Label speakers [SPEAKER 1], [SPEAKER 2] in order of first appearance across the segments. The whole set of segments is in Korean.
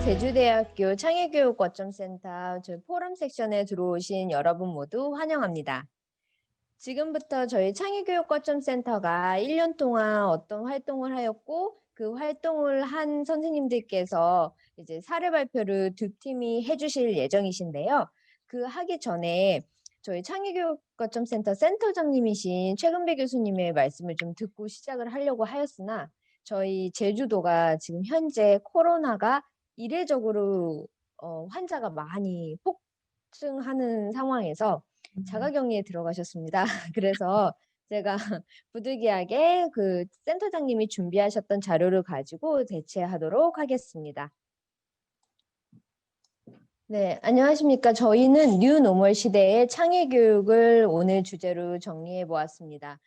[SPEAKER 1] 제주대학교 창의교육거점센터 저희 포럼 섹션에 들어오신 여러분 모두 환영합니다. 지금부터 저희 창의교육거점센터가 1년 동안 어떤 활동을 하였고 그 활동을 한 선생님들께서 이제 사례 발표를 두 팀이 해주실 예정이신데요. 그 하기 전에 저희 창의교육거점센터 센터장님이신 최근배 교수님의 말씀을 좀 듣고 시작을 하려고 하였으나 저희 제주도가 지금 현재 코로나가 이례적으로 환자가 많이 폭증하는 상황에서 자가격리에 들어가셨습니다. 그래서 제가 부득이하게 그 센터장님이 준비하셨던 자료를 가지고 대체하도록 하겠습니다. 네, 안녕하십니까. 저희는 뉴 노멀 시대의 창의 교육을 오늘 주제로 정리해 보았습니다.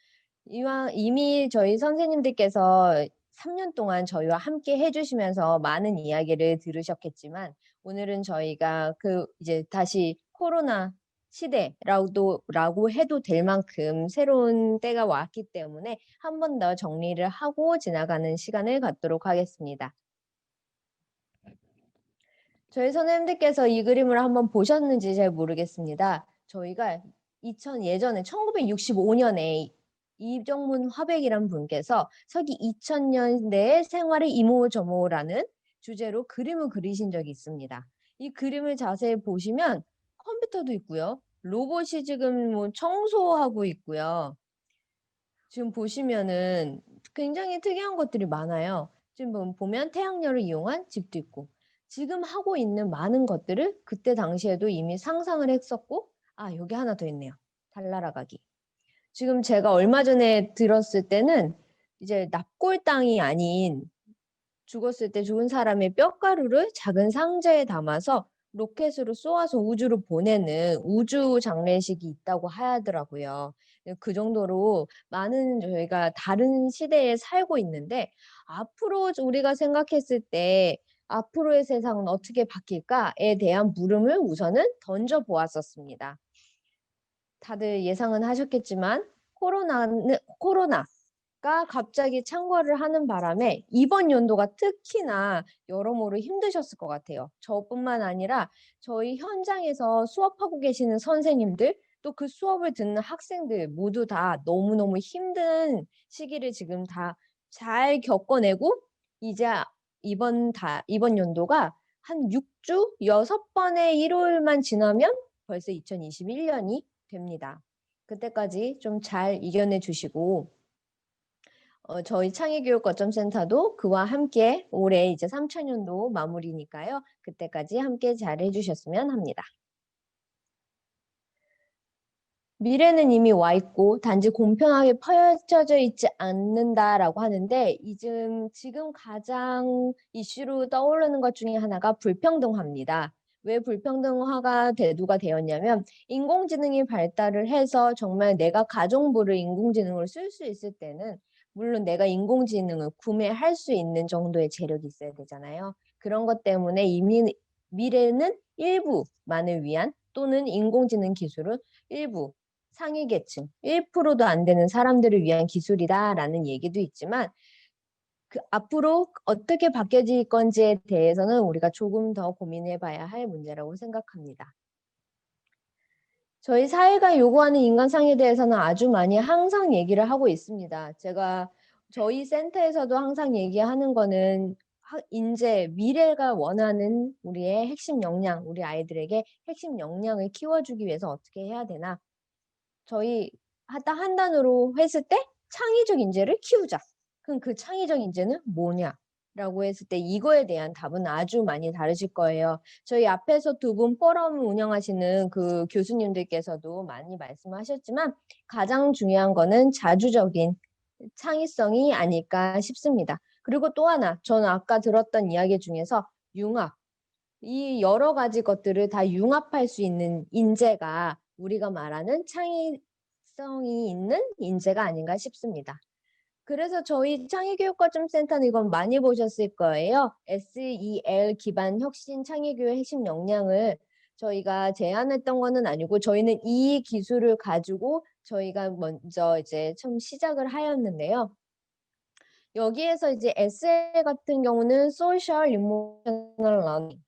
[SPEAKER 1] 이미 저희 선생님들께서 3년 동안 저희와 함께 해주시면서 많은 이야기를 들으셨겠지만 오늘은 저희가 이제 다시 코로나 시대라고 해도 될 만큼 새로운 때가 왔기 때문에 한 번 더 정리를 하고 지나가는 시간을 갖도록 하겠습니다. 저희 선생님들께서 이 그림을 한번 보셨는지 잘 모르겠습니다. 저희가 예전에 1965년에 이정문 화백이란 분께서 서기 2000년대의 생활의 이모저모라는 주제로 그림을 그리신 적이 있습니다. 이 그림을 자세히 보시면 컴퓨터도 있고요. 로봇이 지금 뭐 청소하고 있고요. 지금 보시면은 굉장히 특이한 것들이 많아요. 지금 보면 태양열을 이용한 집도 있고 지금 하고 있는 많은 것들을 그때 당시에도 이미 상상을 했었고 여기 하나 더 있네요. 달나라가기. 지금 제가 얼마 전에 들었을 때는 이제 납골 땅이 아닌 죽었을 때 죽은 사람의 뼈가루를 작은 상자에 담아서 로켓으로 쏘아서 우주로 보내는 우주 장례식이 있다고 하더라고요. 그 정도로 많은 저희가 다른 시대에 살고 있는데 앞으로 우리가 생각했을 때 앞으로의 세상은 어떻게 바뀔까에 대한 물음을 우선은 던져 보았었습니다. 다들 예상은 하셨겠지만 코로나가 갑자기 창궐을 하는 바람에 이번 연도가 특히나 여러모로 힘드셨을 것 같아요. 저뿐만 아니라 저희 현장에서 수업하고 계시는 선생님들, 또 그 수업을 듣는 학생들 모두 다 너무너무 힘든 시기를 지금 다 잘 겪어내고 이제 이번 연도가 한 6주, 6번의 일요일만 지나면 벌써 2021년이 됩니다. 그때까지 좀 잘 이겨내 주시고 저희 창의교육거점센터도 그와 함께 올해 이제 3차년도 마무리니까요. 그때까지 함께 잘 해주셨으면 합니다. 미래는 이미 와 있고 단지 공평하게 펼쳐져 있지 않는다라고 하는데 지금 가장 이슈로 떠오르는 것 중에 하나가 불평등화입니다. 왜 불평등화가 대두가 되었냐면 인공지능이 발달을 해서 정말 내가 가정부를 인공지능을 쓸 수 있을 때는 물론 내가 인공지능을 구매할 수 있는 정도의 재력이 있어야 되잖아요. 그런 것 때문에 이미 미래는 일부만을 위한 또는 인공지능 기술은 일부 상위 계층 1%도 안 되는 사람들을 위한 기술이다라는 얘기도 있지만 그 앞으로 어떻게 바뀌어질 건지에 대해서는 우리가 조금 더 고민해 봐야 할 문제라고 생각합니다. 저희 사회가 요구하는 인간상에 대해서는 아주 많이 항상 얘기를 하고 있습니다. 제가 저희 센터에서도 항상 얘기하는 거는 미래가 원하는 우리의 핵심 역량, 우리 아이들에게 핵심 역량을 키워주기 위해서 어떻게 해야 되나? 저희 한 단어로 했을 때 창의적 인재를 키우자. 그럼 그 창의적 인재는 뭐냐? 라고 했을 때 이거에 대한 답은 아주 많이 다르실 거예요. 저희 앞에서 두 분 포럼 운영하시는 그 교수님들께서도 많이 말씀하셨지만 가장 중요한 거는 자주적인 창의성이 아닐까 싶습니다. 그리고 또 하나, 저는 아까 들었던 이야기 중에서 융합. 이 여러 가지 것들을 다 융합할 수 있는 인재가 우리가 말하는 창의성이 있는 인재가 아닌가 싶습니다. 그래서 저희 창의교육과정센터는 이건 많이 보셨을 거예요. SEL 기반 혁신 창의교육 핵심 역량을 저희가 제안했던 거는 아니고 저희는 이 기술을 가지고 저희가 먼저 이제 처음 시작을 하였는데요. 여기에서 이제 에세이 같은 경우는 Social Emotional Learning,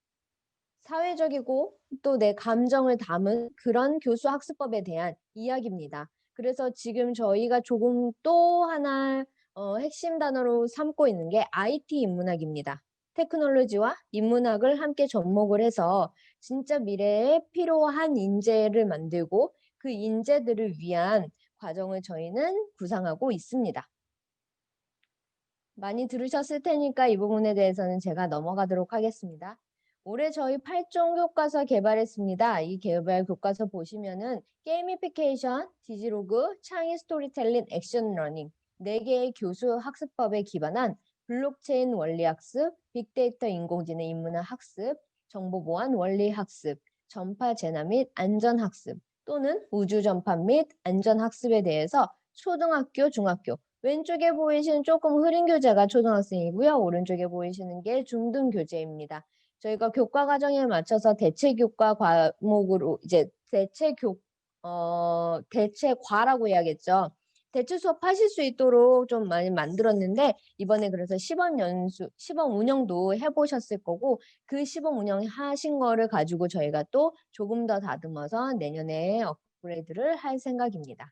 [SPEAKER 1] 사회적이고 또 내 감정을 담은 그런 교수 학습법에 대한 이야기입니다. 그래서 지금 저희가 조금 또 하나 핵심 단어로 삼고 있는 게 IT 인문학입니다. 테크놀로지와 인문학을 함께 접목을 해서 진짜 미래에 필요한 인재를 만들고 그 인재들을 위한 과정을 저희는 구상하고 있습니다. 많이 들으셨을 테니까 이 부분에 대해서는 제가 넘어가도록 하겠습니다. 올해 저희 8종 교과서 개발했습니다. 이 개발 교과서 보시면은 게이미피케이션, 디지로그, 창의 스토리텔링, 액션 러닝 4개의 교수 학습법에 기반한 블록체인 원리 학습, 빅데이터 인공지능 인문학 학습, 정보보안 원리 학습, 전파 재나 및 안전 학습 또는 우주 전파 및 안전 학습에 대해서 초등학교, 중학교 왼쪽에 보이시는 조금 흐린 교재가 초등학생이고요. 오른쪽에 보이시는 게 중등 교재입니다. 저희가 교과 과정에 맞춰서 대체 교과 과목으로 이제 대체과라고 해야겠죠. 대체 수업 하실 수 있도록 좀 많이 만들었는데 이번에 그래서 시범 운영도 해보셨을 거고 그 시범 운영 하신 거를 가지고 저희가 또 조금 더 다듬어서 내년에 업그레이드를 할 생각입니다.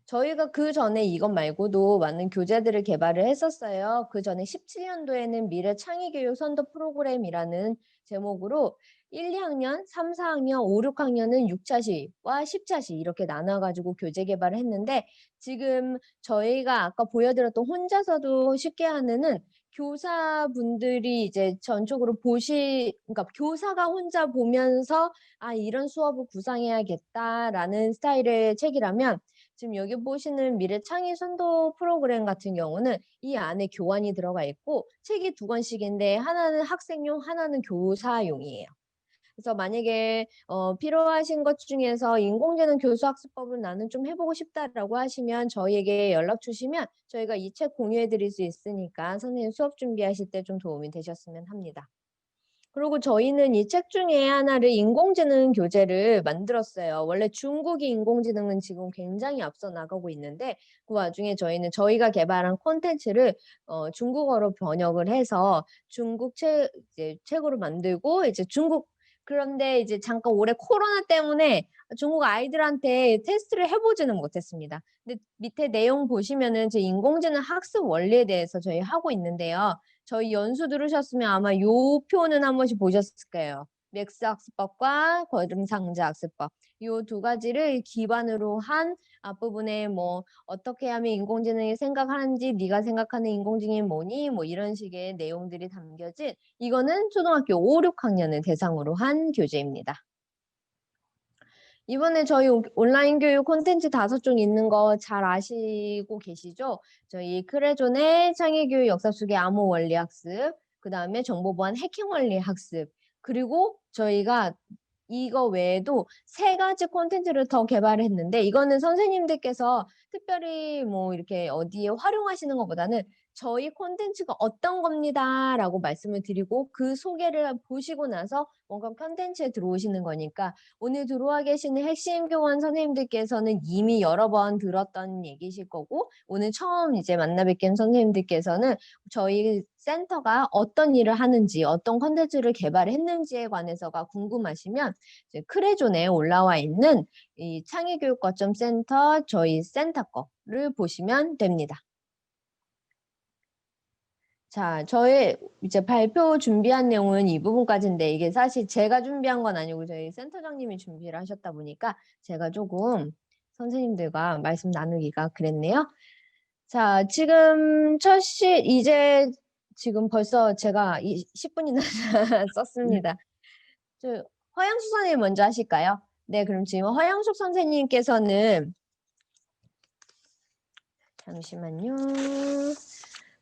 [SPEAKER 1] 저희가 그전에 이것 말고도 많은 교재들을 개발을 했었어요. 그전에 17년도에는 미래 창의교육 선도 프로그램이라는 제목으로 1, 2학년, 3, 4학년, 5, 6학년은 6차시와 10차시 이렇게 나눠가지고 교재 개발을 했는데 지금 저희가 아까 보여드렸던 혼자서도 쉽게 하는 교사분들이 이제 전적으로 그러니까 교사가 혼자 보면서 아, 이런 수업을 구상해야겠다라는 스타일의 책이라면 지금 여기 보시는 미래 창의 선도 프로그램 같은 경우는 이 안에 교환이 들어가 있고 책이 2권씩인데 하나는 학생용, 하나는 교사용이에요. 그래서 만약에 필요하신 것 중에서 인공지능 교수학습법을 나는 좀 해보고 싶다라고 하시면 저희에게 연락 주시면 저희가 이 책 공유해 드릴 수 있으니까 선생님 수업 준비하실 때 좀 도움이 되셨으면 합니다. 그리고 저희는 이 책 중에 하나를 인공지능 교재를 만들었어요. 원래 중국이 인공지능은 지금 굉장히 앞서 나가고 있는데 그 와중에 저희는 저희가 개발한 콘텐츠를 중국어로 번역을 해서 중국 이제 책으로 만들고 이제 그런데 이제 잠깐 올해 코로나 때문에 중국 아이들한테 테스트를 해보지는 못했습니다. 근데 밑에 내용 보시면은 제 인공지능 학습 원리에 대해서 저희 하고 있는데요. 저희 연수 들으셨으면 아마 요 표는 한 번씩 보셨을 거예요. 맥스 학습법과 거름상자 학습법. 요 2가지를 기반으로 한 앞부분에 뭐 어떻게 하면 인공지능이 생각하는지 네가 생각하는 인공지능이 뭐니? 뭐 이런 식의 내용들이 담겨진 이거는 초등학교 5, 6학년을 대상으로 한 교재입니다. 이번에 저희 온라인 교육 콘텐츠 5종 있는 거 잘 아시고 계시죠? 저희 크레존의 창의교육 역사 속의 암호 원리 학습, 그 다음에 정보보안 해킹 원리 학습, 그리고 저희가 이거 외에도 3가지 콘텐츠를 더 개발했는데 이거는 선생님들께서 특별히 뭐 이렇게 어디에 활용하시는 것보다는 저희 콘텐츠가 어떤 겁니다라고 말씀을 드리고 그 소개를 보시고 나서 뭔가 콘텐츠에 들어오시는 거니까 오늘 들어와 계시는 핵심 교원 선생님들께서는 이미 여러 번 들었던 얘기실 거고 오늘 처음 이제 만나 뵙는 선생님들께서는 저희 센터가 어떤 일을 하는지 어떤 콘텐츠를 개발했는지에 관해서가 궁금하시면 이제 크레존에 올라와 있는 이 창의교육거점센터 저희 센터 거를 보시면 됩니다. 자, 저의 이제 발표 준비한 내용은 이 부분까지인데 이게 사실 제가 준비한 건 아니고 저희 센터장님이 준비를 하셨다 보니까 제가 조금 선생님들과 말씀 나누기가 그랬네요. 자, 지금 이제 지금 벌써 제가 10분이나 썼습니다. 허양숙 선생님 먼저 하실까요? 네, 그럼 지금 허양숙 선생님께서는 잠시만요.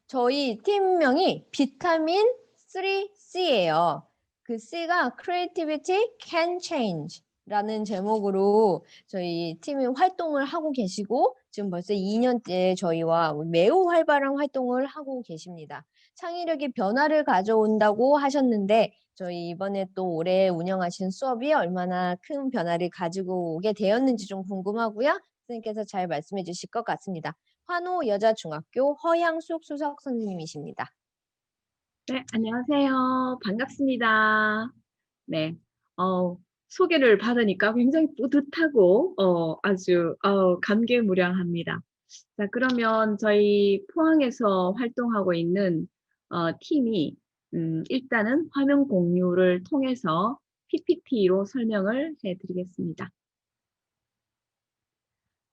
[SPEAKER 1] 저희 팀명이 비타민 3C예요. 그 C가 Creativity Can Change 라는 제목으로 저희 팀이 활동을 하고 계시고 지금 벌써 2년째 저희와 매우 활발한 활동을 하고 계십니다. 창의력이 변화를 가져온다고 하셨는데 저희 이번에 또 올해 운영하신 수업이 얼마나 큰 변화를 가지고 오게 되었는지 좀 궁금하고요. 선생님께서 잘 말씀해 주실 것 같습니다. 환호여자중학교 허양숙 수석 선생님이십니다.
[SPEAKER 2] 네, 안녕하세요. 반갑습니다. 네, 어, 소개를 받으니까 굉장히 뿌듯하고, 아주, 감개무량합니다. 자, 그러면 저희 포항에서 활동하고 있는, 팀이, 일단은 화면 공유를 통해서 PPT로 설명을 해드리겠습니다.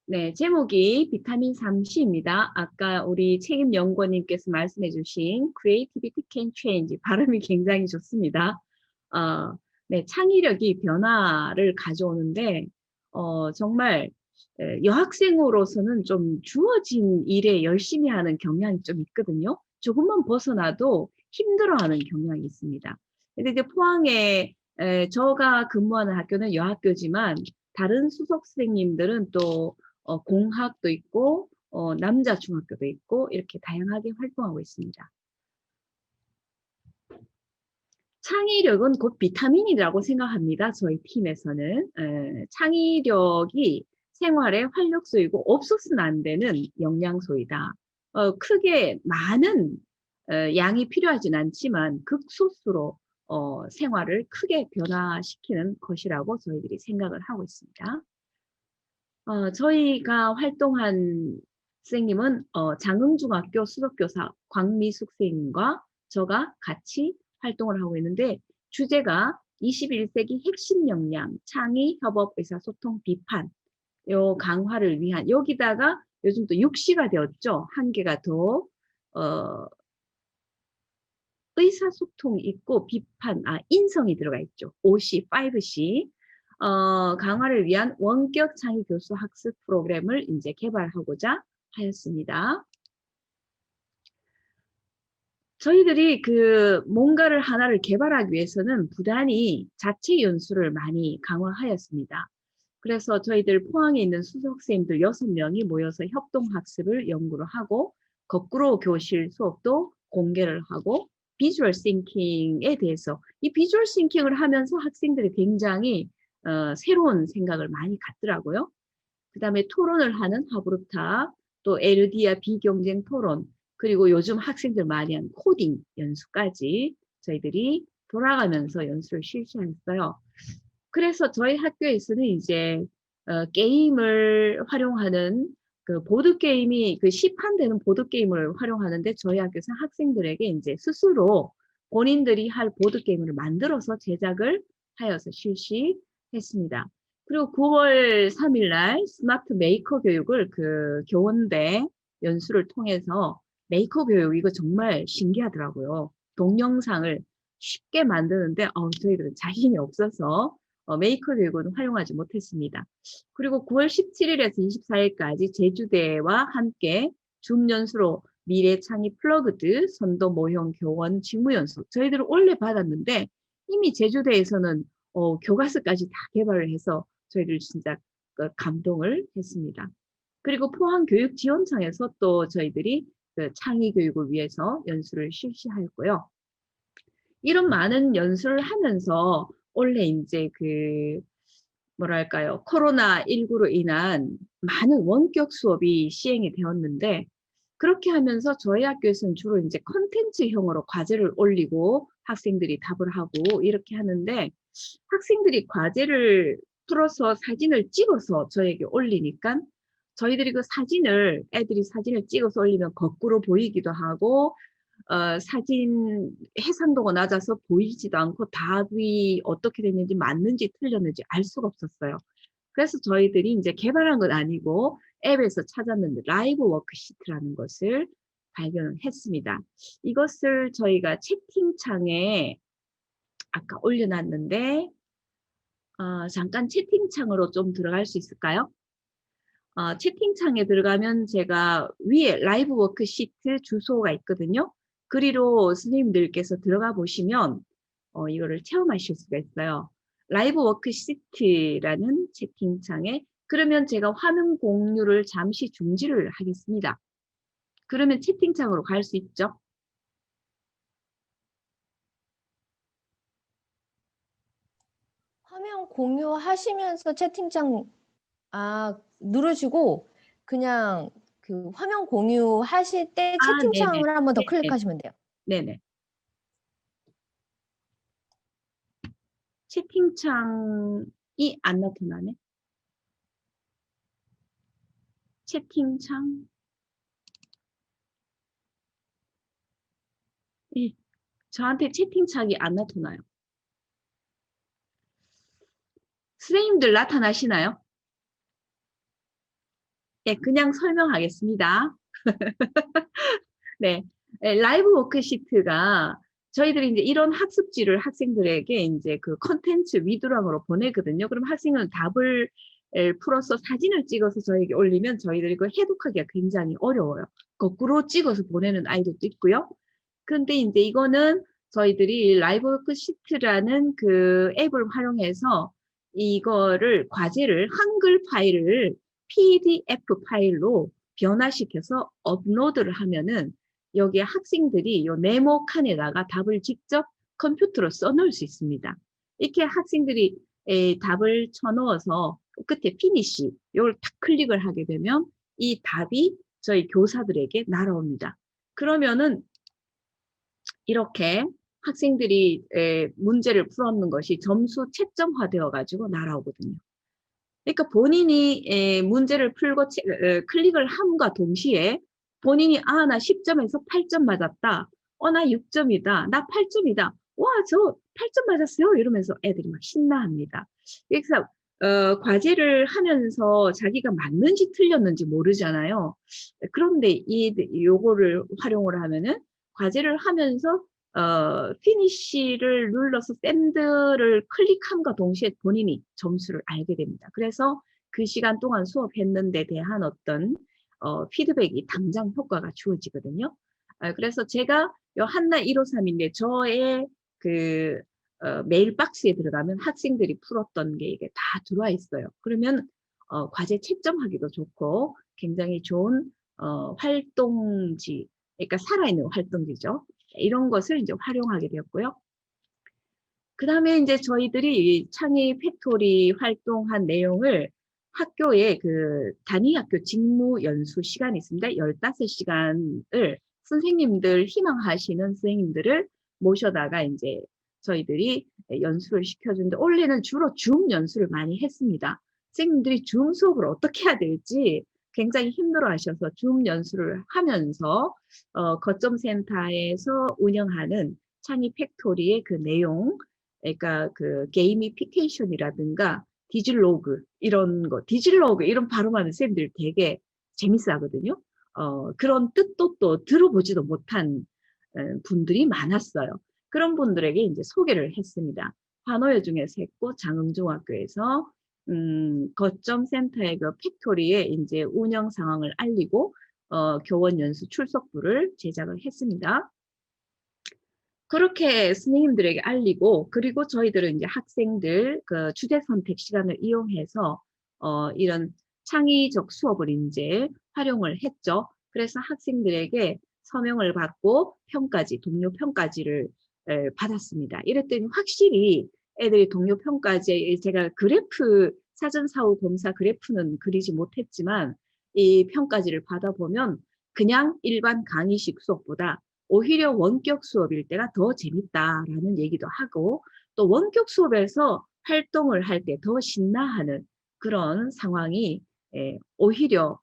[SPEAKER 2] 네, 제목이 비타민 3C입니다. 아까 우리 책임 연구원님께서 말씀해 주신 Creativity Can Change, 발음이 굉장히 좋습니다. 네, 창의력이 변화를 가져오는데, 정말 여학생으로서는 좀 주어진 일에 열심히 하는 경향이 좀 있거든요. 조금만 벗어나도 힘들어하는 경향이 있습니다. 근데 이제 포항에 저가 근무하는 학교는 여학교지만 다른 수석 선생님들은 또 공학도 있고 남자 중학교도 있고 이렇게 다양하게 활동하고 있습니다. 창의력은 곧 비타민이라고 생각합니다. 저희 팀에서는. 창의력이 생활의 활력소이고 없어서는 안 되는 영양소이다. 크게 많은 양이 필요하진 않지만 극소수로 생활을 크게 변화시키는 것이라고 저희들이 생각을 하고 있습니다. 저희가 활동한 선생님은 장흥중학교 수석교사 광미숙 선생님과 저가 같이 활동을 하고 있는데 주제가 21세기 핵심 역량, 창의, 협업, 의사소통, 비판 요 강화를 위한 여기다가 요즘 또 6시가 되었죠. 한 개가 더 의사소통이 있고 비판, 인성이 들어가 있죠. 5C, 5C. 강화를 위한 원격 창의 교수 학습 프로그램을 이제 개발하고자 하였습니다. 저희들이 뭔가를 하나를 개발하기 위해서는 부단히 자체 연수를 많이 강화하였습니다. 그래서 저희들 포항에 있는 수석생들 6명이 모여서 협동학습을 연구를 하고 거꾸로 교실 수업도 공개를 하고 비주얼 싱킹에 대해서 이 비주얼 싱킹을 하면서 학생들이 굉장히 새로운 생각을 많이 갖더라고요. 그 다음에 토론을 하는 하브루타, 또 LD와 비경쟁 토론, 그리고 요즘 학생들 많이 하는 코딩 연수까지 저희들이 돌아가면서 연수를 실시했어요. 그래서 저희 학교에서는 이제 게임을 활용하는 보드게임이 시판되는 보드게임을 활용하는데 저희 학교에서 학생들에게 이제 스스로 본인들이 할 보드게임을 만들어서 제작을 하여서 실시했습니다. 그리고 9월 3일 날 스마트 메이커 교육을 교원대 연수를 통해서 메이커 교육 이거 정말 신기하더라고요. 동영상을 쉽게 만드는데 저희들은 자신이 없어서 메이커 교육은 활용하지 못했습니다. 그리고 9월 17일에서 24일까지 제주대와 함께 줌 연수로 미래 창의 플러그드 선도 모형 교원 직무 연수 저희들은 원래 받았는데 이미 제주대에서는 교과서까지 다 개발을 해서 저희들 진짜 감동을 했습니다. 그리고 포항교육지원청에서 또 저희들이 창의 교육을 위해서 연수를 실시하였고요. 이런 많은 연수를 하면서 원래 이제 뭐랄까요, 코로나19로 인한 많은 원격 수업이 시행이 되었는데 그렇게 하면서 저희 학교에서는 주로 이제 컨텐츠형으로 과제를 올리고 학생들이 답을 하고 이렇게 하는데 학생들이 과제를 풀어서 사진을 찍어서 저에게 올리니까 저희들이 애들이 사진을 찍어서 올리면 거꾸로 보이기도 하고 사진 해상도가 낮아서 보이지도 않고 답이 어떻게 됐는지 맞는지 틀렸는지 알 수가 없었어요. 그래서 저희들이 이제 개발한 건 아니고 앱에서 찾았는데 라이브 워크시트라는 것을 발견을 했습니다. 이것을 저희가 채팅창에 아까 올려놨는데 잠깐 채팅창으로 좀 들어갈 수 있을까요? 채팅창에 들어가면 제가 위에 라이브 워크시트 주소가 있거든요. 그리로 선생님들께서 들어가 보시면 이거를 체험하실 수가 있어요. 라이브 워크시트라는 채팅창에 그러면 제가 화면 공유를 잠시 중지를 하겠습니다. 그러면 채팅창으로 갈 수 있죠?
[SPEAKER 1] 화면 공유하시면서 채팅창 누르시고 그냥 그 화면 공유하실 때
[SPEAKER 2] 아, 네네.
[SPEAKER 1] 채팅창을 한번 더
[SPEAKER 2] 네네.
[SPEAKER 1] 클릭하시면 돼요.
[SPEAKER 2] 네네. 채팅창이 안 나타나네. 채팅창. 예, 저한테 채팅창이 안 나타나요. 선생님들 나타나시나요? 네, 그냥 설명하겠습니다. 네. 예, 라이브 워크시트가 저희들이 이제 이런 학습지를 학생들에게 이제 그 컨텐츠 위두랑으로 보내거든요. 그럼 학생은 답을 풀어서 사진을 찍어서 저에게 올리면 저희들이 그걸 해독하기가 굉장히 어려워요. 거꾸로 찍어서 보내는 아이들도 있고요. 근데 이제 이거는 저희들이 라이브 워크시트라는 그 앱을 활용해서 이거를 과제를 한글 파일을 PDF 파일로 변화시켜서 업로드를 하면은 여기에 학생들이 요 네모 칸에다가 답을 직접 컴퓨터로 써놓을 수 있습니다. 이렇게 학생들이 답을 쳐넣어서 끝에 피니시 이걸 탁 클릭을 하게 되면 이 답이 저희 교사들에게 날아옵니다. 그러면은 이렇게 학생들이 문제를 풀었는 것이 점수 채점화되어 가지고 날아오거든요. 그러니까 본인이 문제를 풀고 클릭을 함과 동시에 본인이 아, 나 10점에서 8점 맞았다. 나 6점이다. 나 8점이다. 와, 저 8점 맞았어요. 이러면서 애들이 막 신나합니다. 그래서 과제를 하면서 자기가 맞는지 틀렸는지 모르잖아요. 그런데 요거를 활용을 하면은 과제를 하면서 피니쉬를 눌러서 샌드를 클릭함과 동시에 본인이 점수를 알게 됩니다. 그래서 그 시간 동안 수업했는데 대한 어떤 피드백이 당장 효과가 주어지거든요. 그래서 제가 요 한나 153인데 저의 그 메일 박스에 들어가면 학생들이 풀었던 게 이게 다 들어와 있어요. 그러면 과제 채점하기도 좋고 굉장히 좋은 활동지, 그러니까 살아있는 활동지죠. 이런 것을 이제 활용하게 되었고요. 그 다음에 이제 저희들이 창의 팩토리 활동한 내용을 학교에 그 단위학교 직무 연수 시간이 있습니다. 15시간을 선생님들 희망하시는 선생님들을 모셔다가 이제 저희들이 연수를 시켜주는데 원래는 주로 줌 연수를 많이 했습니다. 선생님들이 줌 수업을 어떻게 해야 될지 굉장히 힘들어 하셔서 줌 연수를 하면서 거점센터에서 운영하는 창의 팩토리의 그 내용, 그러니까 그 게이미피케이션이라든가 디질로그 이런 거, 디질로그 이런 발음하는 쌤들 되게 재밌어 하거든요. 그런 뜻도 또 들어보지도 못한 분들이 많았어요. 그런 분들에게 이제 소개를 했습니다. 환호여 중에서 했고 장흥중학교에서 거점 센터의 그 팩토리의 이제 운영 상황을 알리고 교원 연수 출석부를 제작을 했습니다. 그렇게 선생님들에게 알리고 그리고 저희들은 이제 학생들 그 주제 선택 시간을 이용해서 이런 창의적 수업을 이제 활용을 했죠. 그래서 학생들에게 서명을 받고 평가지, 동료 평가지를 받았습니다. 이랬더니 확실히 애들이 동료 평가지에 제가 그래프 사전 사후 검사 그래프는 그리지 못했지만 이 평가지를 받아보면 그냥 일반 강의식 수업보다 오히려 원격 수업일 때가 더 재밌다라는 얘기도 하고 또 원격 수업에서 활동을 할 때 더 신나하는 그런 상황이 오히려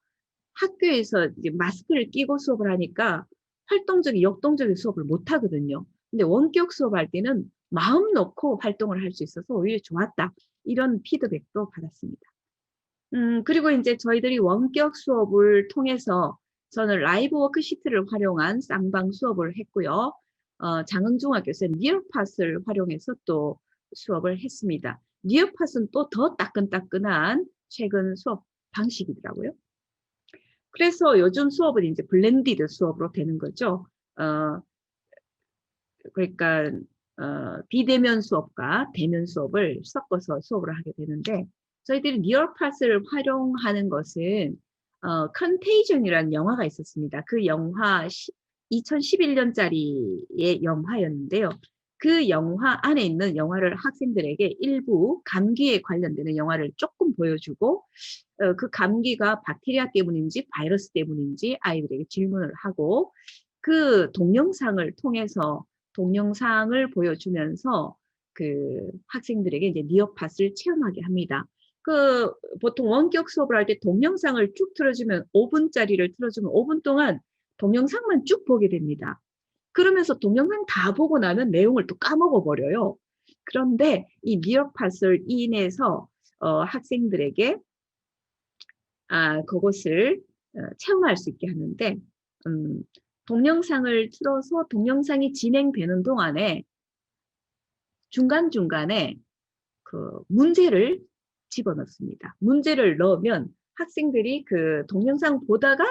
[SPEAKER 2] 학교에서 이제 마스크를 끼고 수업을 하니까 활동적인 역동적인 수업을 못 하거든요. 근데 원격 수업할 때는 마음 놓고 활동을 할 수 있어서 오히려 좋았다. 이런 피드백도 받았습니다. 그리고 이제 저희들이 원격 수업을 통해서 저는 라이브 워크시트를 활용한 쌍방 수업을 했고요. 장흥중학교에서 니어팟을 활용해서 또 수업을 했습니다. 니어팟은 또 더 따끈따끈한 최근 수업 방식이더라고요. 그래서 요즘 수업은 이제 블렌디드 수업으로 되는 거죠. 그러니까 비대면 수업과 대면 수업을 섞어서 수업을 하게 되는데 저희들이 니어팟을 활용하는 것은 컨테이전이라는 영화가 있었습니다. 그 영화 2011년짜리의 영화였는데요. 그 영화 안에 있는 영화를 학생들에게 일부 감기에 관련되는 영화를 조금 보여주고 그 감기가 박테리아 때문인지 바이러스 때문인지 아이들에게 질문을 하고 그 동영상을 통해서 동영상을 보여주면서 그 학생들에게 이제 니어팟을 체험하게 합니다. 그 보통 원격 수업을 할 때 동영상을 쭉 틀어주면 5분짜리를 틀어주면 5분 동안 동영상만 쭉 보게 됩니다. 그러면서 동영상 다 보고 나면 내용을 또 까먹어 버려요. 그런데 이 니어팟을 인해서 학생들에게 그것을 체험할 수 있게 하는데 음, 동영상을 틀어서 동영상이 진행되는 동안에 중간중간에 그 문제를 집어넣습니다. 문제를 넣으면 학생들이 그 동영상 보다가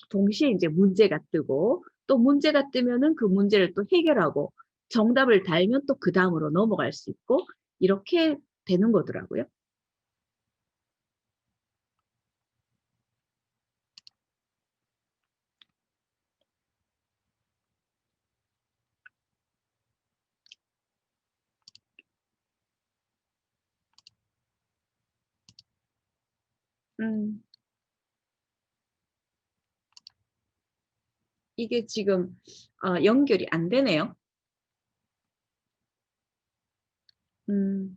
[SPEAKER 2] 동시에 이제 문제가 뜨고 또 문제가 뜨면은 그 문제를 또 해결하고 정답을 달면 또 그 다음으로 넘어갈 수 있고 이렇게 되는 거더라고요. 음, 이게 지금 연결이 안 되네요. 음,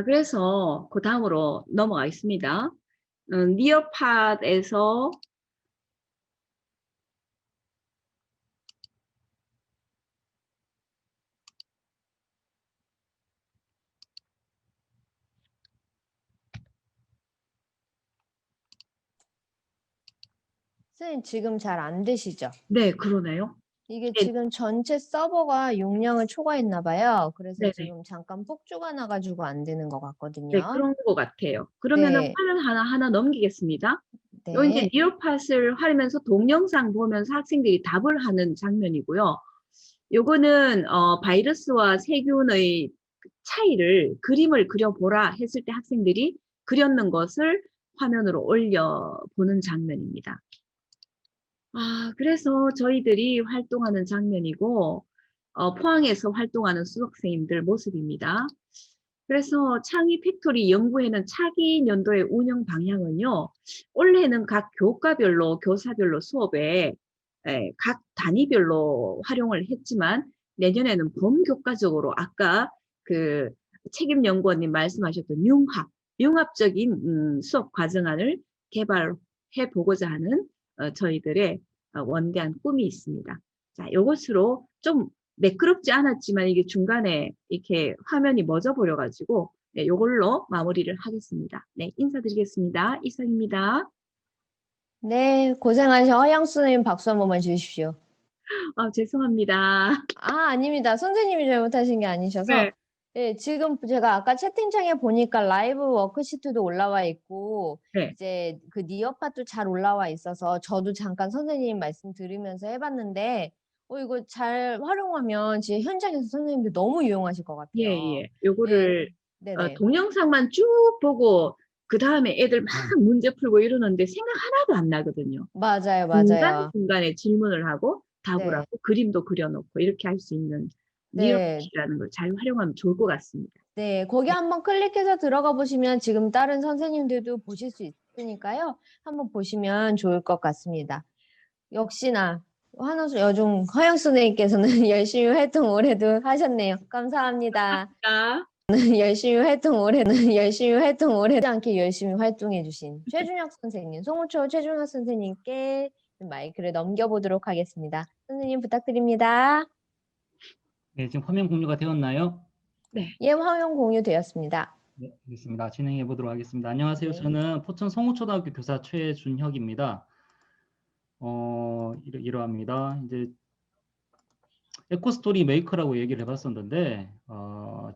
[SPEAKER 2] 그래서 그 다음으로 넘어가겠습니다. 니어팟에서
[SPEAKER 1] 선생님 지금 잘 안 되시죠?
[SPEAKER 2] 네, 그러네요.
[SPEAKER 1] 이게
[SPEAKER 2] 네,
[SPEAKER 1] 지금 전체 서버가 용량을 초과했나 봐요. 그래서
[SPEAKER 2] 네네.
[SPEAKER 1] 지금 잠깐 폭주가 나가지고 안 되는 것
[SPEAKER 2] 네,
[SPEAKER 1] 같거든요.
[SPEAKER 2] 그런 것 같아요. 그러면은
[SPEAKER 1] 네,
[SPEAKER 2] 화면 하나 넘기겠습니다. 요 이제
[SPEAKER 1] 네.
[SPEAKER 2] 니어팟을 하면서 동영상 보면서 학생들이 답을 하는 장면이고요. 요거는 바이러스와 세균의 차이를 그림을 그려보라 했을 때 학생들이 그렸는 것을 화면으로 올려보는 장면입니다. 그래서 저희들이 활동하는 장면이고 포항에서 활동하는 수석생님들 모습입니다. 그래서 창의 팩토리 연구회는 차기 년도의 운영 방향은요. 올해는 각 교과별로 교사별로 수업에 각 단위별로 활용을 했지만 내년에는 범교과적으로 아까 그 책임연구원님 말씀하셨던 융합적인 수업 과정안을 개발해 보고자 하는 저희들의 원대한 꿈이 있습니다. 자, 이것으로 좀 매끄럽지 않았지만 이게 중간에 이렇게 화면이 멎어 버려가지고 네, 이걸로 마무리를 하겠습니다. 네, 인사드리겠습니다. 이상입니다.
[SPEAKER 1] 네, 고생하신 허영 선생님 박수 한 번만 주십시오.
[SPEAKER 2] 죄송합니다.
[SPEAKER 1] 아닙니다. 선생님이 잘못하신 게
[SPEAKER 2] 네,
[SPEAKER 1] 아니셔서. 예, 지금 제가 아까 채팅창에 보니까 라이브 워크시트도 올라와 있고,
[SPEAKER 2] 네,
[SPEAKER 1] 이제 그 니어팟도 잘 올라와 있어서 저도 잠깐 선생님 말씀 들으면서 해봤는데, 이거 잘 활용하면 지금 현장에서 선생님들 너무 유용하실 것
[SPEAKER 2] 예,
[SPEAKER 1] 같아요.
[SPEAKER 2] 예.
[SPEAKER 1] 예,
[SPEAKER 2] 요거를
[SPEAKER 1] 네네.
[SPEAKER 2] 동영상만 쭉 보고 그 다음에 애들 막 문제 풀고 이러는데 생각 하나도 안 나거든요.
[SPEAKER 1] 맞아요, 맞아요.
[SPEAKER 2] 중간중간에 질문을 하고 답을
[SPEAKER 1] 네,
[SPEAKER 2] 하고 그림도 그려놓고 이렇게 할 수 있는
[SPEAKER 1] 네.
[SPEAKER 2] 니어팟이라는 걸 잘 활용하면 좋을 것 같습니다.
[SPEAKER 1] 네, 거기
[SPEAKER 2] 네,
[SPEAKER 1] 한번 클릭해서 들어가 보시면 지금 다른 선생님들도 보실 수 있으니까요. 한번 보시면 좋을 것 같습니다. 역시나 한호수 여중 허영 선생님께서는 열심히 활동 올해도 하셨네요. 감사합니다.
[SPEAKER 2] 아,
[SPEAKER 1] 열심히 활동 올해도 않게 열심히 활동해 주신 최준혁 선생님, 송우초 최준혁 선생님께 마이크를 넘겨보도록 하겠습니다. 선생님 부탁드립니다.
[SPEAKER 3] 네, 지금 화면 공유가 되었나요?
[SPEAKER 2] 네,
[SPEAKER 1] 예, 화면 공유되었습니다.
[SPEAKER 3] 네, 알겠습니다. 진행해 보도록 하겠습니다. 안녕하세요.
[SPEAKER 1] 네.
[SPEAKER 3] 저는 포천 성우초등학교 교사 최준혁입니다. 이러합니다. 이제 에코스토리 메이커라고 얘기를 해봤었는데,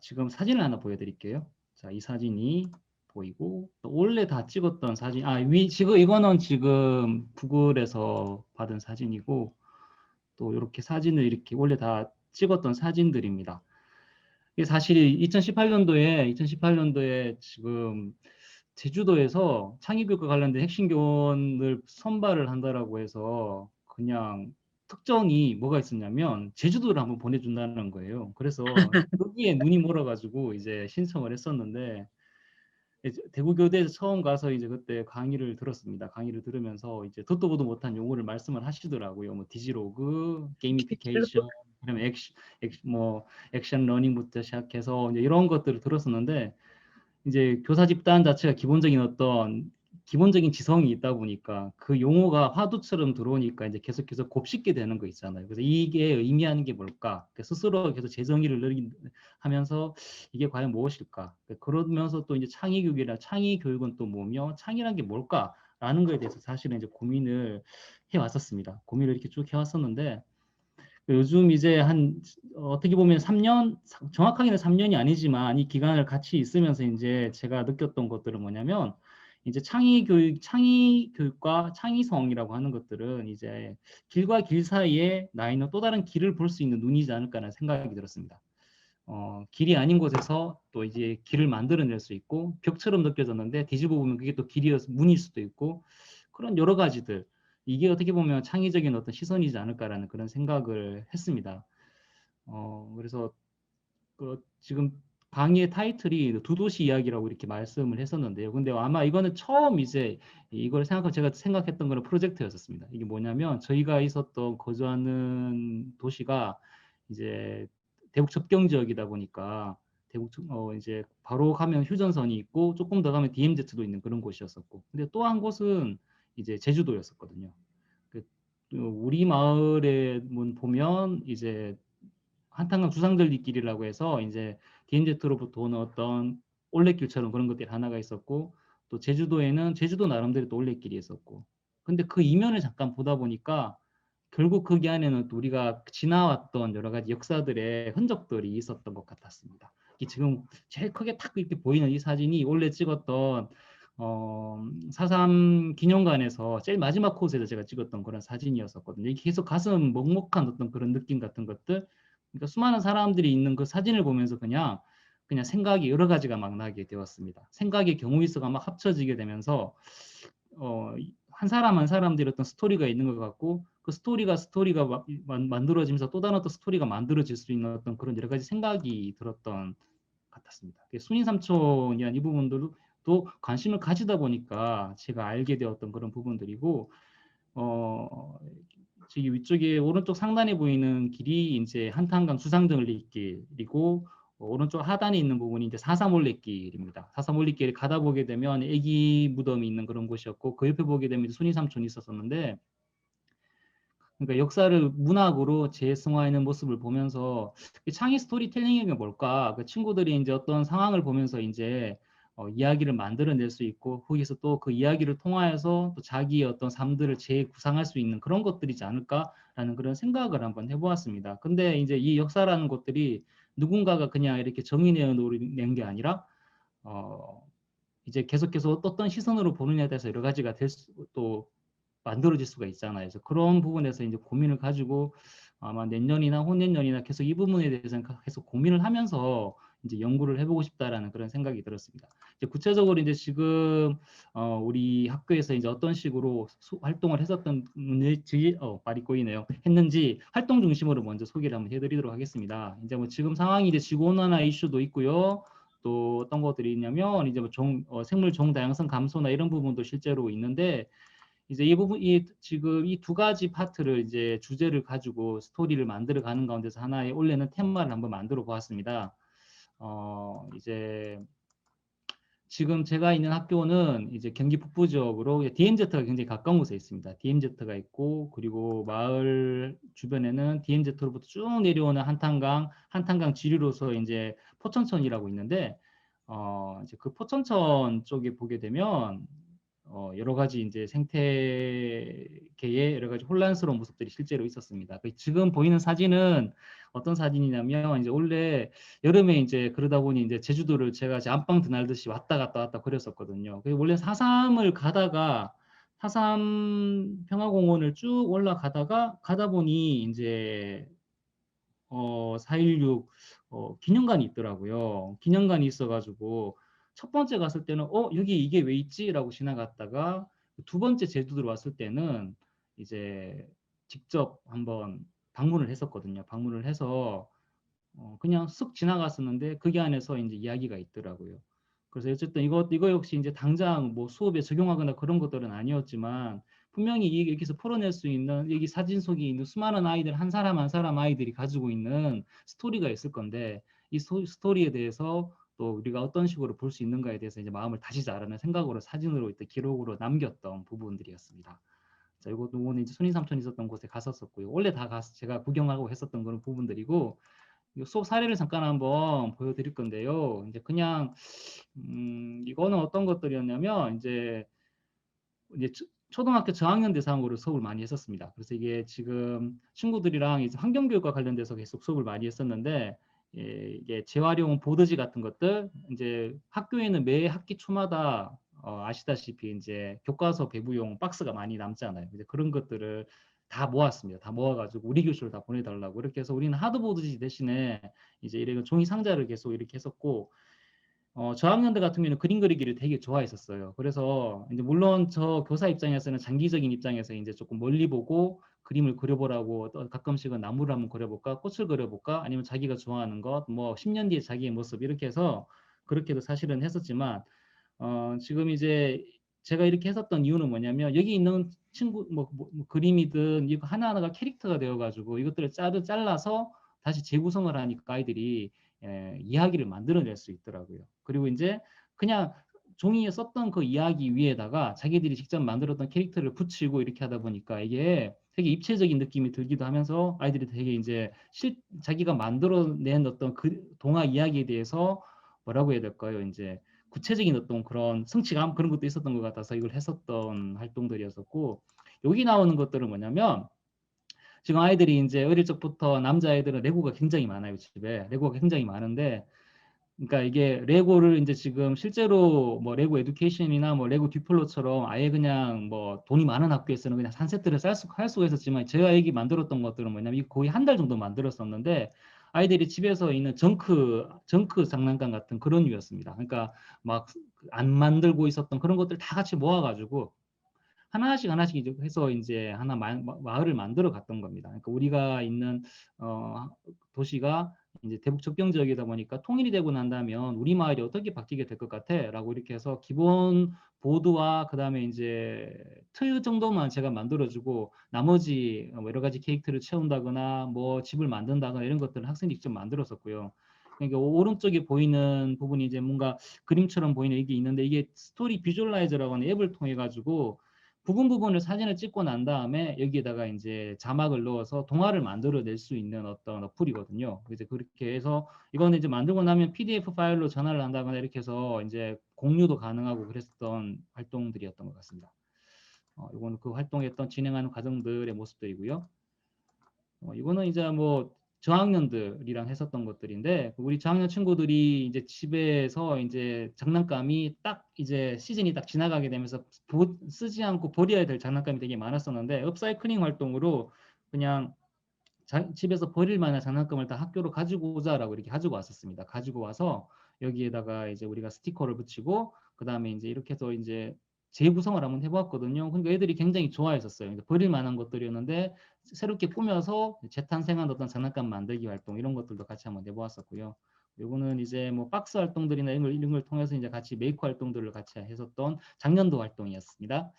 [SPEAKER 3] 지금 사진을 하나 보여드릴게요. 자, 이 사진이 보이고, 또 원래 다 찍었던 사진, 지금 이거는 지금 구글에서 받은 사진이고, 또 이렇게 사진을 이렇게 원래 다 찍었던 사진들입니다. 이게 사실 2018년도에 지금 제주도에서 창의교육과 관련된 핵심 교원을 선발을 한다라고 해서 그냥 특정이 뭐가 있었냐면 제주도를 한번 보내준다는 거예요. 그래서 거기에 눈이 멀어가지고 이제 신청을 했었는데 이제 대구교대에서 처음 가서 이제 그때 강의를 들었습니다. 강의를 들으면서 이제 듣도 보도 못한 용어를 말씀을 하시더라고요. 뭐 디지로그, 게이미피케이션, 그다음에 액션 러닝부터 시작해서 이제 이런 것들을 들었었는데 이제 교사 집단 자체가 기본적인 지성이 있다 보니까 그 용어가 화두처럼 들어오니까 이제 계속 곱씹게 되는 거 있잖아요. 그래서 이게 의미하는 게 뭘까? 스스로 계속 재정의를 하면서 이게 과연 무엇일까? 그러면서 또 이제 창의 교육은 또 뭐며 창의란 게 뭘까라는 거에 대해서 사실은 이제 고민을 해왔었습니다. 고민을 이렇게 쭉 해왔었는데 요즘 이제 어떻게 보면 3년, 정확하게는 3년이 아니지만 이 기간을 같이 있으면서 이제 제가 느꼈던 것들은 뭐냐면 이제 창의 교육과 창의성이라고 하는 것들은 이제 길과 길 사이에 나 있는 또 다른 길을 볼 수 있는 눈이지 않을까라는 생각이 들었습니다. 길이 아닌 곳에서 또 이제 길을 만들어낼 수 있고 벽처럼 느껴졌는데 뒤집어 보면 그게 또 길이어서 문일 수도 있고 그런 여러 가지들 이게 어떻게 보면 창의적인 어떤 시선이지 않을까라는 그런 생각을 했습니다. 그래서 지금 강의의 타이틀이 두 도시 이야기라고 이렇게 말씀을 했었는데요. 근데 아마 이거는 처음 이제 제가 생각했던 거는 프로젝트였었습니다. 이게 뭐냐면 저희가 거주하는 도시가 이제 대북 접경 지역이다 보니까 이제 바로 가면 휴전선이 있고 조금 더 가면 DMZ도 있는 그런 곳이었었고, 근데 또 한 곳은 이제 제주도였었거든요. 우리 마을에 보면 이제 한탄강 주상절리길이라고 해서 이제 DMZ로부터 오는 어떤 올레길처럼 그런 것들이 하나가 있었고, 또 제주도에는 제주도 나름대로 또 올레길이 있었고, 근데 그 이면을 잠깐 보다 보니까 결국 거기 안에는 또 우리가 지나왔던 여러 가지 역사들의 흔적들이 있었던 것 같았습니다. 지금 제일 크게 탁 이렇게 보이는 이 사진이 원래 찍었던 4.3 기념관에서 제일 마지막 코스에서 제가 찍었던 그런 사진이었었거든요. 이게 계속 가슴 먹먹한 어떤 그런 느낌 같은 것들, 그러니까 수많은 사람들이 있는 그 사진을 보면서 그냥 생각이 여러 가지가 막 나게 되었습니다. 생각의 경우일수가 막 합쳐지게 되면서 한 사람 한 사람들이 어떤 스토리가 있는 것 같고, 그 스토리가 만들어지면서 또 다른 어떤 스토리가 만들어질 수 있는 어떤 그런 여러 가지 생각이 들었던 같았습니다. 순인 삼촌이란 이 부분들도 관심을 가지다 보니까 제가 알게 되었던 그런 부분들이고, 저기 위쪽에 오른쪽 상단에 보이는 길이 이제 한탄강 주상절리길이고, 오른쪽 하단에 있는 부분이 이제 4.3 올레길입니다. 4.3 올레길을 가다 보게 되면 애기 무덤이 있는 그런 곳이었고, 그 옆에 보게 되면 순이 삼촌이 있었었는데, 그러니까 역사를 문학으로 재해석화하는 모습을 보면서 창의 스토리텔링이 뭘까? 그 친구들이 이제 어떤 상황을 보면서 이제 이야기를 만들어낼 수 있고, 거기서 또 그 이야기를 통하여서 또 자기의 어떤 삶들을 재구상할 수 있는 그런 것들이지 않을까라는 그런 생각을 한번 해보았습니다. 근데 이제 이 역사라는 것들이 누군가가 그냥 이렇게 정의내어 놓은 게 아니라 이제 계속해서 어떤 시선으로 보느냐에 따라서 여러 가지가 또 만들어질 수가 있잖아요. 그래서 그런 부분에서 이제 고민을 가지고 아마 내년이나 후내년이나 계속 이 부분에 대해서는 계속 고민을 하면서 이제 연구를 해보고 싶다라는 그런 생각이 들었습니다. 이제 구체적으로 이제 지금 우리 학교에서 이제 어떤 식으로 활동을 했었던지 말이 꼬이네요. 했는지 활동 중심으로 먼저 소개를 한번 해드리도록 하겠습니다. 이제 뭐 지금 상황이 이제 지구 온난화 이슈도 있고요. 또 어떤 것들이 있냐면 이제 뭐 생물 종 다양성 감소나 이런 부분도 실제로 있는데, 이제 지금 이 두 가지 파트를 이제 주제를 가지고 스토리를 만들어 가는 가운데서 하나의 원래는 테마를 한번 만들어 보았습니다. 이제 지금 제가 있는 학교는 이제 경기 북부 지역으로 DMZ가 굉장히 가까운 곳에 있습니다. DMZ가 있고, 그리고 마을 주변에는 DMZ로부터 쭉 내려오는 한탄강 지류로서 이제 포천천이라고 있는데, 이제 그 포천천 쪽에 보게 되면 여러 가지 이제 생태계의 여러 가지 혼란스러운 모습들이 실제로 있었습니다. 지금 보이는 사진은 어떤 사진이냐면, 이제 원래 여름에 이제 그러다 보니 이제 제주도를 제가 이제 안방 드날듯이 왔다 갔다 그랬었거든요. 원래 4.3을 가다가 하삼 평화공원을 쭉 올라가다가 가다 보니 이제 4.16 기념관이 있더라고요. 기념관이 있어가지고 첫 번째 갔을 때는 여기 이게 왜 있지? 라고 지나갔다가 두 번째 제주도로 왔을 때는 이제 직접 한번 방문을 했었거든요. 방문을 해서 그냥 쓱 지나갔었는데 그게 안에서 이제 이야기가 있더라고요. 그래서 어쨌든 이거 역시 이제 당장 뭐 수업에 적용하거나 그런 것들은 아니었지만 분명히 여기서 풀어낼 수 있는 여기 사진 속에 있는 수많은 아이들 한 사람 한 사람 아이들이 가지고 있는 스토리가 있을 건데 이 스토리에 대해서 또 우리가 어떤 식으로 볼 수 있는가에 대해서 이제 마음을 다시 자라는 생각으로 사진으로 이때 기록으로 남겼던 부분들이었습니다. 자, 요거는 이제 순인 삼촌 있었던 곳에 갔었었고요. 원래 다 가서 제가 구경하고 했었던 그런 부분들이고 이 수업 사례를 잠깐 한번 보여드릴 건데요. 이제 그냥 이거는 어떤 것들이었냐면 이제 초등학교 저학년 대상으로 수업을 많이 했었습니다. 그래서 이게 지금 친구들이랑 이제 환경교육과 관련돼서 계속 수업을 많이 했었는데 이게 재활용 보드지 같은 것들 이제 학교에는 매 학기 초마다 아시다시피 이제 교과서 배부용 박스가 많이 남잖아요. 이제 그런 것들을 다 모았습니다. 다 모아가지고 우리 교실로 다 보내달라고 이렇게 해서 우리는 하드보드지 대신에 이제 이런 종이 상자를 계속 이렇게 했었고 저학년들 같은 경우는 그림 그리기를 되게 좋아했었어요. 그래서 이제 물론 저 교사 입장에서는 장기적인 입장에서 이제 조금 멀리 보고 그림을 그려보라고 또 가끔씩은 나무를 한번 그려볼까, 꽃을 그려볼까, 아니면 자기가 좋아하는 것, 뭐 10년 뒤에 자기의 모습 이렇게 해서 그렇게도 사실은 했었지만 지금 이제 제가 이렇게 했었던 이유는 뭐냐면 여기 있는 친구 뭐 그림이든 이거 하나하나가 캐릭터가 되어가지고 이것들을 잘라서 다시 재구성을 하니까 아이들이 이야기를 만들어낼 수 있더라고요. 그리고 이제 그냥 종이에 썼던 그 이야기 위에다가 자기들이 직접 만들었던 캐릭터를 붙이고 이렇게 하다 보니까 이게 되게 입체적인 느낌이 들기도 하면서 아이들이 되게 이제 자기가 만들어낸 어떤 그 동화 이야기에 대해서 뭐라고 해야 될까요? 이제 구체적인 어떤 그런 성취감 그런 것도 있었던 것 같아서 이걸 했었던 활동들이었었고 여기 나오는 것들은 뭐냐면 지금 아이들이 이제 어릴 적부터 남자아이들은 레고가 굉장히 많아요, 집에. 레고가 굉장히 많은데, 그러니까 이게 레고를 이제 지금 실제로 뭐 레고 에듀케이션이나 뭐 레고 듀플로처럼 아예 그냥 뭐 돈이 많은 학교에서는 그냥 한 세트를 할 수가 있었지만 제가 여기 만들었던 것들은 뭐냐면 거의 한 달 정도 만들었었는데 아이들이 집에서 있는 정크 장난감 같은 그런 류였습니다. 그러니까 막 안 만들고 있었던 그런 것들 다 같이 모아가지고 하나씩 이제 해서 이제 하나 마을을 만들어 갔던 겁니다. 그러니까 우리가 있는 도시가 이제 대북 접경 지역이다 보니까 통일이 되고 난다면 우리 마을이 어떻게 바뀌게 될 것 같아?라고 이렇게 해서 기본 보드와 그다음에 이제 틀 정도만 제가 만들어주고 나머지 뭐 여러 가지 캐릭터를 채운다거나 뭐 집을 만든다거나 이런 것들은 학생들이 직접 만들었었고요. 그러니까 오른쪽에 보이는 부분이 이제 뭔가 그림처럼 보이는 이게 있는데 이게 스토리 비주얼라이저라고 하는 앱을 통해 가지고 부분을 사진을 찍고 난 다음에 여기에다가 이제 자막을 넣어서 동화를 만들어낼 수 있는 어떤 어플이거든요. 이제 그렇게 해서 이거는 이제 만들고 나면 PDF 파일로 전화를 한다거나 이렇게 해서 이제 공유도 가능하고 그랬던 활동들이었던 것 같습니다. 이거는 그 활동했던 진행하는 과정들의 모습들이고요. 이거는 이제 뭐 저학년들이랑 했었던 것들인데 우리 저학년 친구들이 이제 집에서 이제 장난감이 딱 이제 시즌이 딱 지나가게 되면서 쓰지 않고 버려야 될 장난감이 되게 많았었는데 업사이클링 활동으로 그냥 집에서 버릴 만한 장난감을 다 학교로 가지고 오자라고 이렇게 가지고 왔었습니다. 가지고 와서 여기에다가 이제 우리가 스티커를 붙이고 그 다음에 이제 이렇게 해서 이제 재구성을 한번 해보았거든요. 그러니까 애들이 굉장히 좋아했었어요. 버릴 만한 것들이었는데 새롭게 꾸며서 재탄생한 어떤 장난감 만들기 활동 이런 것들도 같이 한번 해보았었고요. 요거는 이제 뭐 박스 활동들이나 이런 걸 통해서 이제 같이 메이크 활동들을 같이 했었던 작년도 활동이었습니다.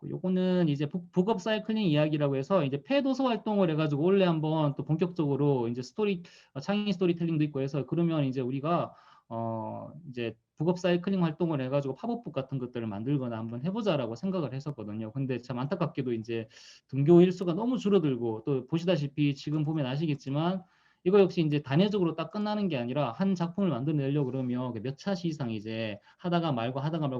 [SPEAKER 3] 요거는 이제 북업 사이클링 이야기라고 해서 이제 폐도서 활동을 해가지고 원래 한번 또 본격적으로 이제 창의 스토리텔링도 있고 해서 그러면 이제 우리가 이제 북업 사이클링 활동을 해가지고 팝업북 같은 것들을 만들거나 한번 해보자라고 생각을 했었거든요. 근데 참 안타깝게도 이제 등교 일수가 너무 줄어들고 또 보시다시피 지금 보면 아시겠지만 이거 역시 이제 단회적으로 딱 끝나는 게 아니라 한 작품을 만들어내려고 그러면 몇 차시 이상 이제 하다가 말고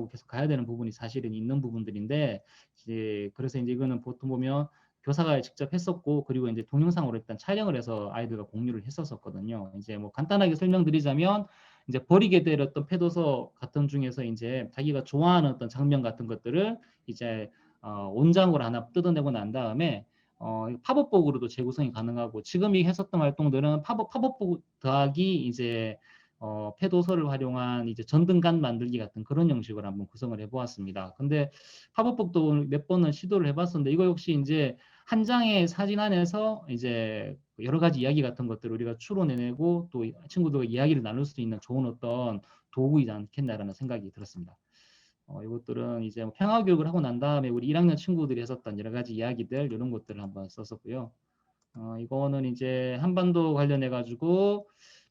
[SPEAKER 3] 계속 가야 되는 부분이 사실은 있는 부분들인데 이제 그래서 이제 이거는 보통 보면 교사가 직접 했었고 그리고 이제 동영상으로 일단 촬영을 해서 아이들과 공유를 했었거든요. 이제 뭐 간단하게 설명드리자면 이제 버리게 될 어떤 폐도서 같은 중에서 이제 자기가 좋아하는 어떤 장면 같은 것들을 이제 온장으로 하나 뜯어내고 난 다음에 팝업복으로도 재구성이 가능하고 지금 이 했었던 활동들은 팝업복 더하기 이제 폐도서를 활용한 이제 전등간 만들기 같은 그런 형식으로 한번 구성을 해보았습니다. 근데 팝업복도 몇 번은 시도를 해봤었는데 이거 역시 이제 한 장의 사진 안에서 이제 여러 가지 이야기 같은 것들을 우리가 추론해내고 또 친구들과 이야기를 나눌 수 있는 좋은 어떤 도구이지 않겠나라는 생각이 들었습니다. 이것들은 이제 뭐 평화교육을 하고 난 다음에 우리 1학년 친구들이 했었던 여러 가지 이야기들 이런 것들을 한번 썼었고요. 이거는 이제 한반도 관련해 가지고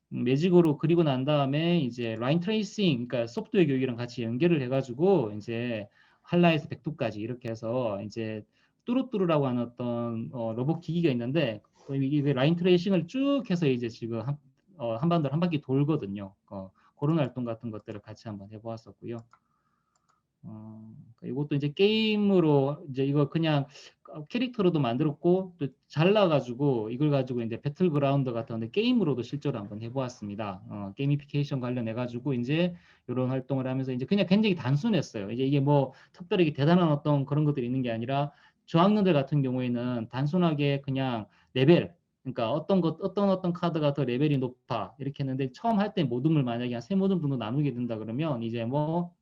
[SPEAKER 3] 매직으로 그리고 난 다음에 이제 라인 트레이싱, 그러니까 소프트웨어 교육이랑 같이 연결을 해가지고 이제 한라에서 백두까지 이렇게 해서 이제 뚜루뚜루라고 하는 어떤 로봇 기기가 있는데 이게 라인 트레이싱을 쭉 해서 이제 지금 한반도를 한 바퀴 돌거든요. 그런 활동 같은 것들을 같이 한번 해보았었고요. 이것도 이제 게임으로 이제 이거 그냥 캐릭터로도 만들었고 또 잘라가지고 이걸 가지고 이제 배틀그라운드 같은 게임으로도 실제로 한번 해보았습니다. 게이미피케이션 관련해가지고 이제 이런 활동을 하면서 이제 그냥 굉장히 단순했어요. 이제 이게 뭐 특별히 대단한 어떤 그런 것들이 있는 게 아니라 저학년들 같은 경우에는 단순하게 그냥 레벨 그러니까 어떤 카드가 더 레벨이 높아 이렇게 했는데 처음 할 때 모둠을 만약에 한 3모둠 정도 나누게 된다 그러면 이제 뭐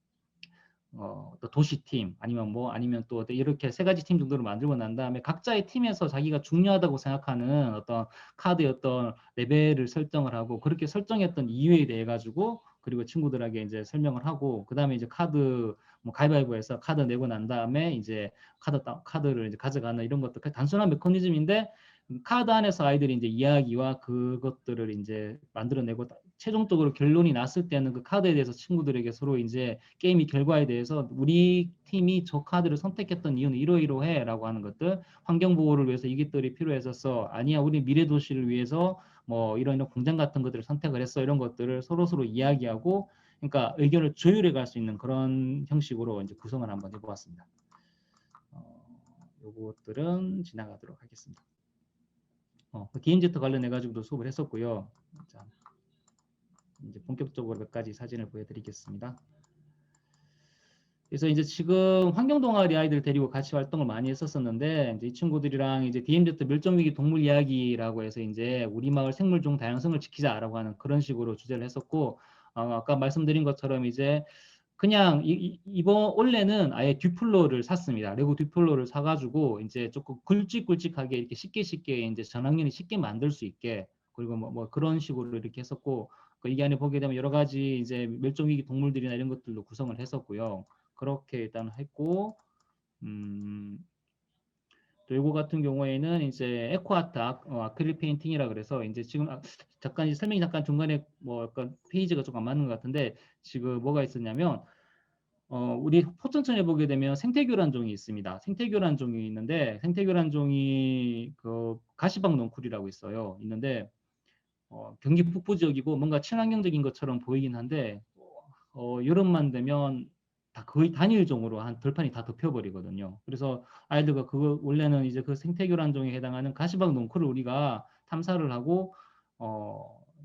[SPEAKER 3] 또 도시팀 아니면 또 이렇게 3가지 팀 정도를 만들고 난 다음에 각자의 팀에서 자기가 중요하다고 생각하는 어떤 카드의 어떤 레벨을 설정을 하고 그렇게 설정했던 이유에 대해 가지고 그리고 친구들에게 이제 설명을 하고 그 다음에 이제 카드 뭐 가위바위보해서 카드 내고 난 다음에 이제 카드를 이제 가져가는 이런 것도 단순한 메커니즘인데 카드 안에서 아이들이 이제 이야기와 그것들을 이제 만들어내고 최종적으로 결론이 났을 때는 그 카드에 대해서 친구들에게 서로 이제 게임의 결과에 대해서 우리 팀이 저 카드를 선택했던 이유는 이러이러해라고 하는 것들, 환경 보호를 위해서 이것들이 필요했었어. 아니야, 우리 미래 도시를 위해서 뭐 이런 공장 같은 것들을 선택을 했어. 이런 것들을 서로 이야기하고, 그러니까 의견을 조율해 갈 수 있는 그런 형식으로 이제 구성을 한번 해보았습니다. 요것들은 지나가도록 하겠습니다. DMZ 관련해 가지고도 수업을 했었고요. 자, 이제 본격적으로 몇 가지 사진을 보여드리겠습니다. 그래서 이제 지금 환경 동아리 아이들 데리고 같이 활동을 많이 했었었는데 이제 이 친구들이랑 이제 DMZ 멸종위기 동물 이야기라고 해서 이제 우리 마을 생물종 다양성을 지키자라고 하는 그런 식으로 주제를 했었고 아까 말씀드린 것처럼 이제 그냥 이번 원래는 아예 듀플로를 샀습니다. 레고 듀플로를 사가지고 이제 조금 굵직굵직하게 이렇게 쉽게 이제 전학년이 쉽게 만들 수 있게 그리고 뭐 그런 식으로 이렇게 했었고 이 안에 보게 되면 여러 가지 이제 멸종위기 동물들이나 이런 것들로 구성을 했었고요. 그렇게 일단 했고 또 이거 같은 경우에는 이제 에코아트 아크릴 페인팅이라 그래서 이제 지금 잠깐 설명이 잠깐 중간에 뭐 약간 페이지가 조금 안 맞는 것 같은데 지금 뭐가 있었냐면 우리 포천천에 보게 되면 생태교란종이 있습니다. 생태교란종이 있는데 생태교란종이 그 가시방 넝쿨이라고 있어요. 있는데 경기 북부 지역이고 뭔가 친환경적인 것처럼 보이긴 한데 여름만 되면 다 거의 단일종으로 한 들판이 다 덮여버리거든요. 그래서 아이들과 그거 원래는 이제 그 생태교란종에 해당하는 가시방 넝쿨을 우리가 탐사를 하고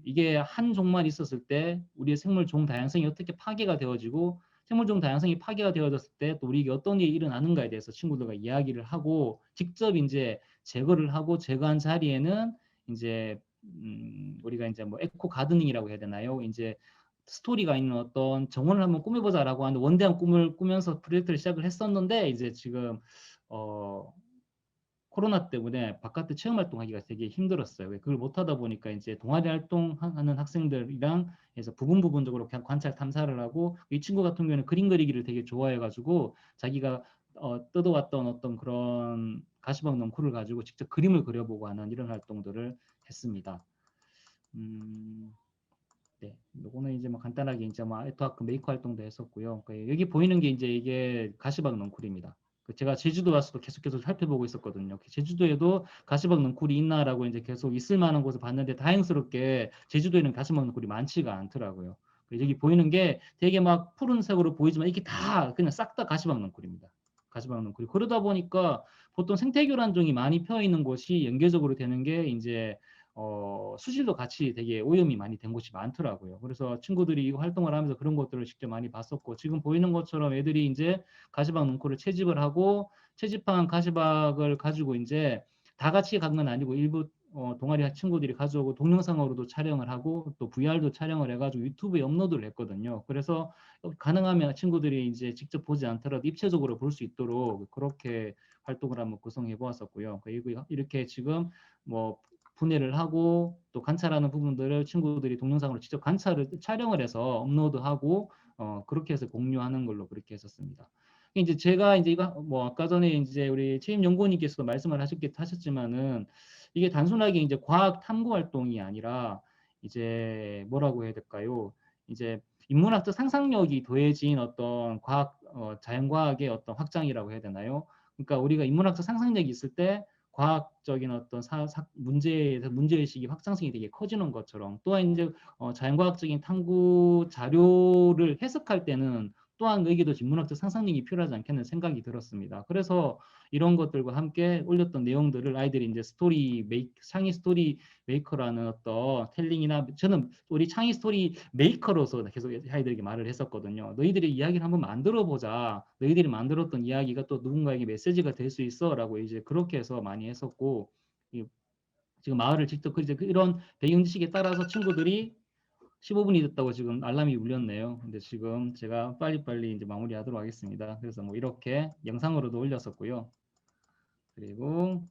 [SPEAKER 3] 이게 한 종만 있었을 때 우리의 생물종 다양성이 어떻게 파괴가 되어지고 생물종 다양성이 파괴가 되어졌을 때 또 우리에게 어떤 일이 일어나는가에 대해서 친구들과 이야기를 하고 직접 이제 제거를 하고 제거한 자리에는 이제 우리가 이제 뭐 에코 가드닝이라고 해야 되나요? 이제 스토리가 있는 어떤 정원을 한번 꾸며보자라고 하는 원대한 꿈을 꾸면서 프로젝트를 시작을 했었는데 이제 지금 코로나 때문에 바깥에 체험 활동하기가 되게 힘들었어요. 그걸 못하다 보니까 이제 동아리 활동하는 학생들이랑 해서 부분적으로 그냥 관찰 탐사를 하고 이 친구 같은 경우는 그림 그리기를 되게 좋아해가지고 자기가 뜯어왔던 어떤 그런 가시방 넝쿨을 가지고 직접 그림을 그려보고 하는 이런 활동들을 했습니다. 네, 요거는 이제 뭐 간단하게 이제 뭐 아트워크 메이커 활동도 했었고요. 여기 보이는 게 이제 이게 가시방 넝쿨입니다. 제가 제주도 와서도 계속 살펴보고 있었거든요. 제주도에도 가시방 넝쿨이 있나라고 이제 계속 있을 만한 곳을 봤는데 다행스럽게 제주도에는 가시방 넝쿨이 많지가 않더라고요. 여기 보이는 게 되게 막 푸른색으로 보이지만 이게 다 그냥 싹 다 가시방 넝쿨입니다. 가시방 넝쿨이 그러다 보니까 보통 생태교란종이 많이 펴 있는 곳이 연계적으로 되는 게 이제 수질도 같이 되게 오염이 많이 된 곳이 많더라고요. 그래서 친구들이 이거 활동을 하면서 그런 것들을 직접 많이 봤었고, 지금 보이는 것처럼 애들이 이제 가시박 넝쿨을 채집을 하고, 채집한 가시박을 가지고 이제 다 같이 간 건 아니고 일부 동아리 친구들이 가져오고 동영상으로도 촬영을 하고 또 VR도 촬영을 해가지고 유튜브에 업로드를 했거든요. 그래서 가능하면 친구들이 이제 직접 보지 않더라도 입체적으로 볼 수 있도록 그렇게 활동을 한번 구성해 보았었고요. 그리고 이렇게 지금 뭐 분해를 하고 또 관찰하는 부분들을 친구들이 동영상으로 직접 촬영을 해서 업로드하고 그렇게 해서 공유하는 걸로 그렇게 했었습니다. 이제 제가 이제 이거 뭐 아까 전에 이제 우리 책임연구원님께서도 말씀을 하셨지만은 이게 단순하게 이제 과학 탐구 활동이 아니라 이제 뭐라고 해야 될까요? 이제 인문학적 상상력이 더해진 어떤 자연과학의 어떤 확장이라고 해야 되나요? 그러니까 우리가 인문학적 상상력이 있을 때 과학적인 어떤 문제의식이 확장성이 되게 커지는 것처럼 또한 이제 자연과학적인 탐구 자료를 해석할 때는 또한 여기도 인문학적 상상력이 필요하지 않겠는 생각이 들었습니다. 그래서 이런 것들과 함께 올렸던 내용들을 아이들이 이제 창의 스토리 메이커라는 어떤 텔링이나 저는 우리 창의 스토리 메이커로서 계속 아이들에게 말을 했었거든요. 너희들이 이야기를 한번 만들어 보자. 너희들이 만들었던 이야기가 또 누군가에게 메시지가 될 수 있어라고 이제 그렇게 해서 많이 했었고 지금 마을을 직접 이런 배경 지식에 따라서 친구들이 15분이 됐다고 지금 알람이 울렸네요. 근데 지금 제가 빨리빨리 이제 마무리하도록 하겠습니다. 그래서 뭐 이렇게 영상으로도 올렸었고요. 그리고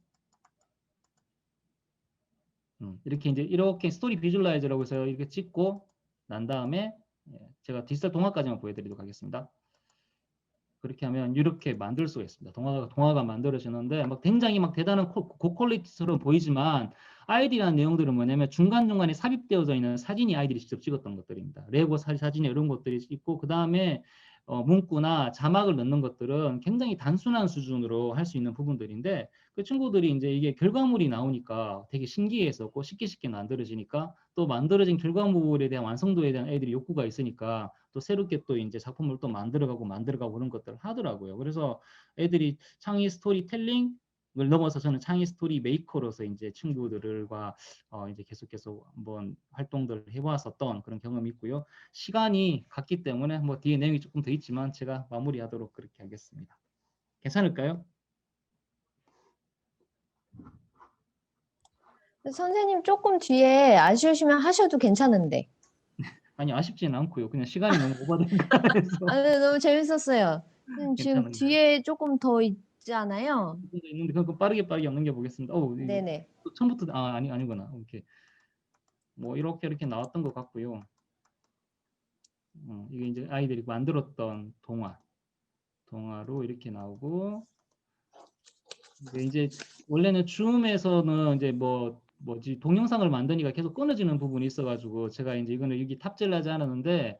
[SPEAKER 3] 이렇게 스토리 비주얼라이저라고 해서 이렇게 찍고 난 다음에 제가 디지털 동화까지만 보여드리도록 하겠습니다. 그렇게 하면 이렇게 만들 수가 있습니다. 동화가 만들어지는데 막 굉장히 막 대단한 고퀄리티처럼 보이지만 아이디라는 내용들은 뭐냐면 중간중간에 삽입되어져 있는 사진이 아이들이 직접 찍었던 것들입니다. 레고 사진이 이런 것들이 있고 그 다음에 문구나 자막을 넣는 것들은 굉장히 단순한 수준으로 할 수 있는 부분들인데 그 친구들이 이제 이게 결과물이 나오니까 되게 신기했었고 쉽게 만들어지니까 또 만들어진 결과물에 대한 완성도에 대한 애들이 욕구가 있으니까 또 새롭게 또 이제 작품을 또 만들어가고 그런 것들을 하더라고요. 그래서 애들이 창의 스토리텔링을 넘어서 저는 창의 스토리 메이커로서 이제 친구들과 이제 계속해서 한번 활동들을 해보았었던 그런 경험이 있고요. 시간이 갔기 때문에 뭐 뒤에 내용이 조금 더 있지만 제가 마무리하도록 그렇게 하겠습니다. 괜찮을까요?
[SPEAKER 1] 선생님 조금 뒤에 아쉬우시면 하셔도 괜찮은데.
[SPEAKER 3] 아니 아쉽지는 않고요. 그냥 시간이 너무 오버되니까 해서
[SPEAKER 1] 아, 네, 너무 재밌었어요. 지금
[SPEAKER 3] 괜찮은데.
[SPEAKER 1] 뒤에 조금 더 있잖아요.
[SPEAKER 3] 있는데 그럼 빠르게 넘겨보겠습니다.
[SPEAKER 1] 네네.
[SPEAKER 3] 처음부터 아니구나. 이렇게 뭐 이렇게 나왔던 것 같고요. 이게 이제 아이들이 만들었던 동화로 이렇게 나오고 이제 원래는 줌에서는 이제 동영상을 만드니까 계속 끊어지는 부분이 있어가지고 제가 이제 이거는 여기 탑재를 하지 않았는데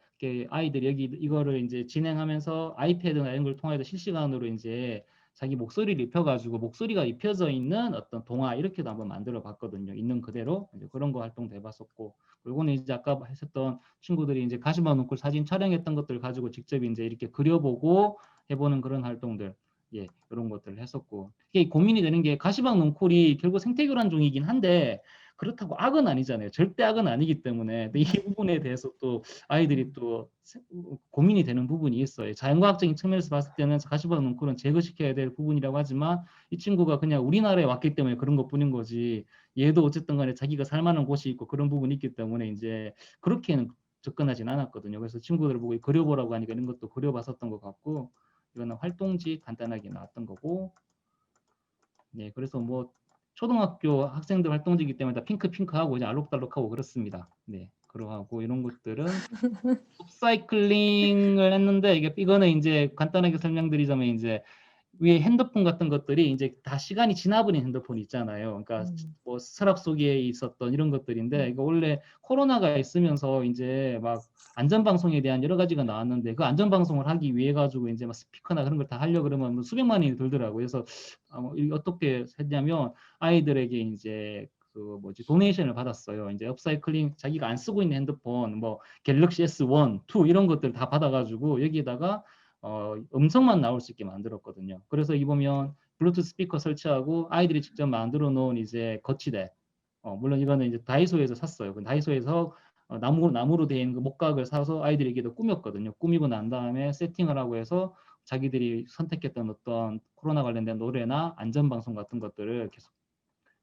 [SPEAKER 3] 아이들이 여기 이거를 이제 진행하면서 아이패드나 이런 걸 통해서 실시간으로 이제 자기 목소리를 입혀가지고 목소리가 입혀져 있는 어떤 동화 이렇게도 한번 만들어 봤거든요. 있는 그대로 이제 그런 거 활동도 해봤었고, 그리고는 이제 아까 하셨던 친구들이 이제 가시마 넝쿨 사진 촬영했던 것들 가지고 직접 이제 이렇게 그려보고 해보는 그런 활동들. 예, 이런 것들을 했었고 이게 고민이 되는 게 가시박 넝쿨이 결국 생태교란 종이긴 한데 그렇다고 악은 아니잖아요. 절대 악은 아니기 때문에 이 부분에 대해서 또 아이들이 또 고민이 되는 부분이 있어요. 자연과학적인 측면에서 봤을 때는 가시박 넝쿨은 제거시켜야 될 부분이라고 하지만 이 친구가 그냥 우리나라에 왔기 때문에 그런 것뿐인 거지 얘도 어쨌든 간에 자기가 살만한 곳이 있고 그런 부분이 있기 때문에 이제 그렇게는 접근하진 않았거든요. 그래서 친구들을 보고 그려보라고 하니까 이런 것도 그려봤었던 것 같고 이거는 활동지 간단하게 나왔던 거고, 네, 그래서 뭐 초등학교 학생들 활동지이기 때문에 다 핑크하고 이제 알록달록하고 그렇습니다. 네, 그러하고 이런 것들은 업사이클링을 했는데 이거는 이제 간단하게 설명드리자면 이제 위에 핸드폰 같은 것들이 이제 다 시간이 지나버린 핸드폰이 있잖아요. 그러니까 뭐 서랍 속에 있었던 이런 것들인데 이거 원래 코로나가 있으면서 이제 막 안전방송에 대한 여러 가지가 나왔는데 그 안전방송을 하기 위해 가지고 이제 막 스피커나 그런 걸 다 하려고 그러면 뭐 수백만 원이 들더라고요. 그래서 어떻게 했냐면 아이들에게 이제 도네이션을 받았어요. 이제 업사이클링 자기가 안 쓰고 있는 핸드폰 뭐 갤럭시 S1, 2 이런 것들 다 받아가지고 여기에다가 음성만 나올 수 있게 만들었거든요. 그래서 이 보면 블루투스 스피커 설치하고 아이들이 직접 만들어 놓은 이제 거치대 물론 이거는 이제 다이소에서 샀어요. 그 다이소에서 나무로 된 그 목각을 사서 아이들에게도 꾸몄거든요. 꾸미고 난 다음에 세팅을 하고 해서 자기들이 선택했던 어떤 코로나 관련된 노래나 안전방송 같은 것들을 계속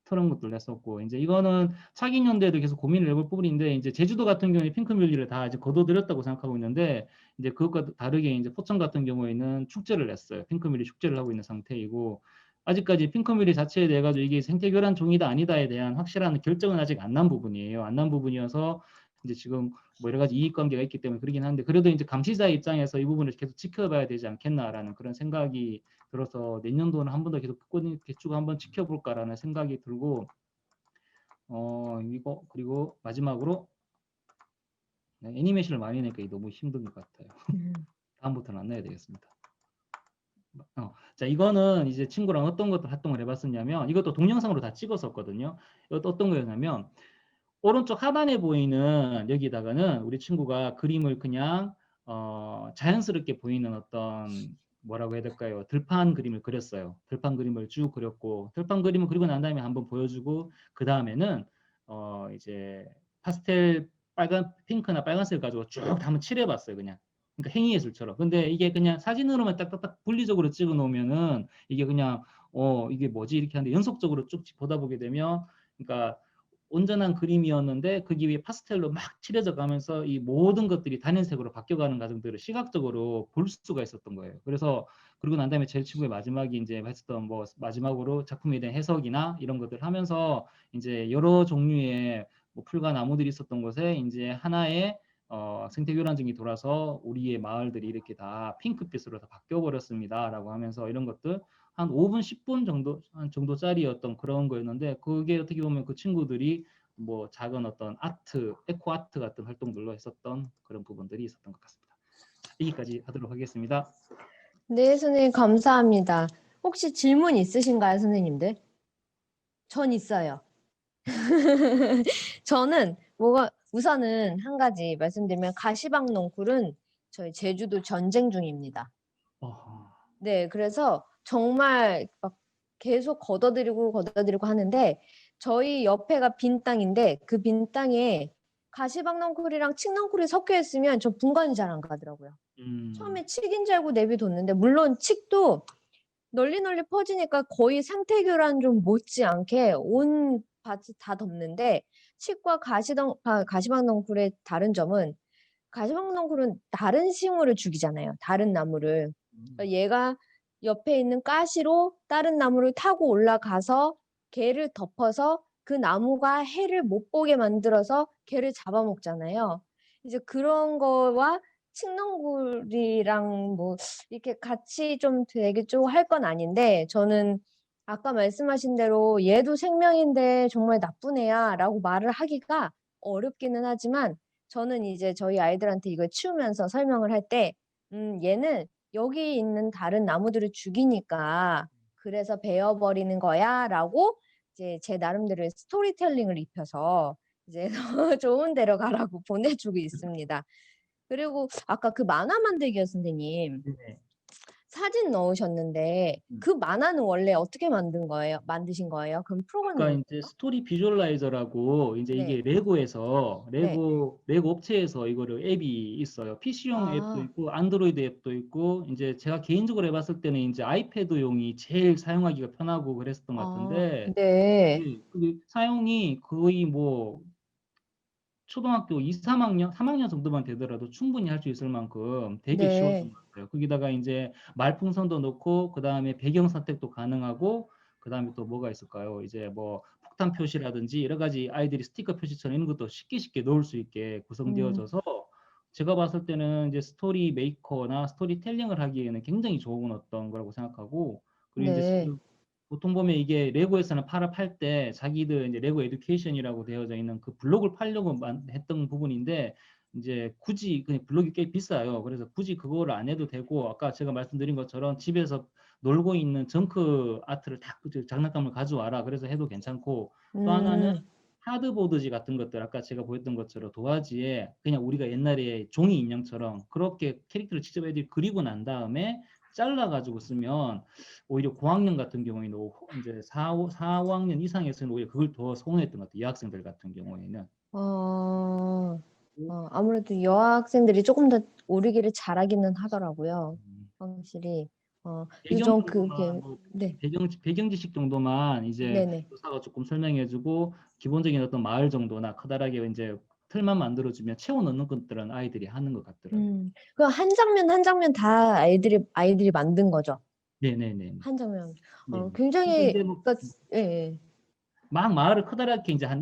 [SPEAKER 3] 그런 것들 했었고, 이제 이거는 차기 연도에도 계속 고민을 해볼 부분인데, 이제 제주도 같은 경우에 핑크뮬리를 다 이제 거둬들였다고 생각하고 있는데, 이제 그것과 다르게 이제 포천 같은 경우에는 축제를 했어요. 핑크뮬리 축제를 하고 있는 상태이고, 아직까지 핑크뮬리 자체에 대해 가지고 이게 생태교란 종이다 아니다에 대한 확실한 결정은 아직 안 난 부분이에요. 안 난 부분이어서 이제 지금 뭐 여러 가지 이익관계가 있기 때문에 그러긴 한데, 그래도 이제 감시자 입장에서 이 부분을 계속 지켜봐야 되지 않겠나라는 그런 생각이 들어서 내년도는 한 번 더 계속 꾸준히 이렇게 쭉 한번 지켜볼까라는 생각이 들고, 이거 그리고 마지막으로 네, 애니메이션을 많이 내니까 너무 힘든 것 같아요. 다음부터는 안 내야 되겠습니다. 자, 이거는 이제 친구랑 어떤 것들 활동을 해봤었냐면, 이것도 동영상으로 다 찍었었거든요. 이것도 어떤 거였냐면, 오른쪽 하단에 보이는 여기다가는 우리 친구가 그림을 그냥 자연스럽게 보이는 어떤 뭐라고 해야 될까요? 들판 그림을 그렸어요. 들판 그림을 쭉 그렸고, 들판 그림을 그리고 난 다음에 한번 보여주고, 그 다음에는 이제 파스텔 빨간 핑크나 빨간색 가지고 쭉 한번 칠해봤어요. 그냥. 그러니까 행위예술처럼. 근데 이게 그냥 사진으로만 딱딱딱 분리적으로 찍어 놓으면은 이게 그냥 이게 뭐지 이렇게 하는데, 연속적으로 쭉 보다 보게 되면, 그러니까 온전한 그림이었는데 거기 위에 파스텔로 막 칠해져 가면서 이 모든 것들이 단연색으로 바뀌어가는 과정들을 시각적으로 볼 수가 있었던 거예요. 그래서 그리고 난 다음에 제 친구의 마지막이 이제 했었던 뭐 마지막으로 작품에 대한 해석이나 이런 것들 하면서 이제 여러 종류의 뭐 풀과 나무들이 있었던 곳에 이제 하나의 생태교란증이 돌아서 우리의 마을들이 이렇게 다 핑크빛으로 다 바뀌어 버렸습니다라고 하면서 이런 것들 한 5분, 10분 정도짜리였던 그런 거였는데, 그게 어떻게 보면 그 친구들이 뭐 작은 어떤 아트, 에코 아트 같은 활동들로 했었던 그런 부분들이 있었던 것 같습니다. 여기까지 하도록 하겠습니다.
[SPEAKER 1] 네, 선생님 감사합니다. 혹시 질문 있으신가요, 선생님들? 전 있어요. 저는 우선은 한 가지 말씀드리면 가시방넝쿨은 저희 제주도 전쟁 중입니다. 네, 그래서 정말 막 계속 걷어들이고 하는데, 저희 옆에가 빈 땅인데 그 빈 땅에 가시방넝쿨이랑 칡넝쿨이 섞여 있으면 저 분간이 잘 안 가더라고요. 처음에 칡인 줄 알고 내비뒀는데, 물론 칡도 널리 퍼지니까 거의 생태교란 좀 못지않게 온 밭이 다 덮는데, 칡과 가시방넝쿨의 다른 점은, 가시방넝쿨은 다른 식물을 죽이잖아요. 다른 나무를. 그러니까 얘가 옆에 있는 가시로 다른 나무를 타고 올라가서 걔를 덮어서 그 나무가 해를 못 보게 만들어서 걔를 잡아먹잖아요. 이제 그런 거와 칡넝쿨이랑 뭐 이렇게 같이 좀 되게 좀 할 건 아닌데, 저는 아까 말씀하신 대로 얘도 생명인데 정말 나쁜 애야라고 말을 하기가 어렵기는 하지만, 저는 이제 저희 아이들한테 이걸 치우면서 설명을 할 때, 얘는 여기 있는 다른 나무들을 죽이니까 그래서 베어버리는 거야라고 이제 제 나름대로의 스토리텔링을 입혀서 이제 더 좋은 데로 가라고 보내주고 있습니다. 그리고 아까 그 만화 만들기요, 선생님.
[SPEAKER 3] 네.
[SPEAKER 1] 사진 넣으셨는데 그 만화는 원래 어떻게 만드신 거예요? 그럼 프로그램
[SPEAKER 3] 그러니까 이제
[SPEAKER 1] 넣으세요?
[SPEAKER 3] 스토리 비주얼라이저라고 이제 이게
[SPEAKER 1] 네,
[SPEAKER 3] 레고에서
[SPEAKER 1] 네.
[SPEAKER 3] 레고 업체에서 이거를 앱이 있어요. PC용 앱도
[SPEAKER 1] 아,
[SPEAKER 3] 있고 안드로이드 앱도 있고, 이제 제가 개인적으로 해봤을 때는 이제 아이패드용이 제일 사용하기가 편하고 그랬었던 것 같은데,
[SPEAKER 1] 네.
[SPEAKER 3] 그 사용이 거의 뭐 초등학교 2, 3학년 정도만 되더라도 충분히 할 수 있을 만큼 되게 쉬웠던
[SPEAKER 1] 네.
[SPEAKER 3] 것 같아요. 거기다가 이제 말풍선도 넣고, 그 다음에 배경 선택도 가능하고, 그 다음에 또 뭐가 있을까요? 이제 뭐 폭탄 표시라든지 여러 가지 아이들이 스티커 표시처럼 이런 것도 쉽게 넣을 수 있게
[SPEAKER 1] 음,
[SPEAKER 3] 구성되어져서, 제가 봤을 때는 이제 스토리 메이커나 스토리텔링을 하기에는 굉장히 좋은 어떤 거라고 생각하고, 그리고 이제
[SPEAKER 1] 네.
[SPEAKER 3] 보통 보면 이게 레고에서는 팔 때 자기들 이제 레고 에듀케이션이라고 되어져 있는 그 블록을 팔려고 했던 부분인데, 이제 굳이 그냥 블록이 꽤 비싸요. 그래서 굳이 그거를 안 해도 되고, 아까 제가 말씀드린 것처럼 집에서 놀고 있는 정크 아트를 다 장난감을 가져와라 그래서 해도 괜찮고, 또 하나는
[SPEAKER 1] 음,
[SPEAKER 3] 하드보드지 같은 것들, 아까 제가 보였던 것처럼 도화지에 그냥 우리가 옛날에 종이 인형처럼 그렇게 캐릭터를 직접 애들이 그리고 난 다음에 잘라가지고 쓰면 오히려 고학년 같은 경우에는 이제 4, 5학년 이상에서는 오히려 그걸 더 서운했던 것 같아요. 여학생들 같은 경우에는.
[SPEAKER 1] 아무래도 여학생들이 조금 더 오르기를 잘하기는 하더라고요.
[SPEAKER 3] 음,
[SPEAKER 1] 확실히. 그래서
[SPEAKER 3] 배경
[SPEAKER 1] 좀
[SPEAKER 3] 정도만
[SPEAKER 1] 그게,
[SPEAKER 3] 뭐
[SPEAKER 1] 네,
[SPEAKER 3] 배경 지식 정도만 이제
[SPEAKER 1] 네네.
[SPEAKER 3] 교사가 조금 설명해주고 기본적인 어떤 마을 정도나 커다랗게 이제 틀만 만들어주면 채워 넣는 것들은 아이들이 하는 것 같더라고요.
[SPEAKER 1] 그 한 장면 한 장면 다 아이들이 만든 거죠.
[SPEAKER 3] 네네네.
[SPEAKER 1] 한 장면.
[SPEAKER 3] 네. 그러니까
[SPEAKER 1] 굉장히,
[SPEAKER 3] 이제 뭐
[SPEAKER 1] 그러니까, 예, 예.
[SPEAKER 3] 막 마을을 커다랗게 이제 한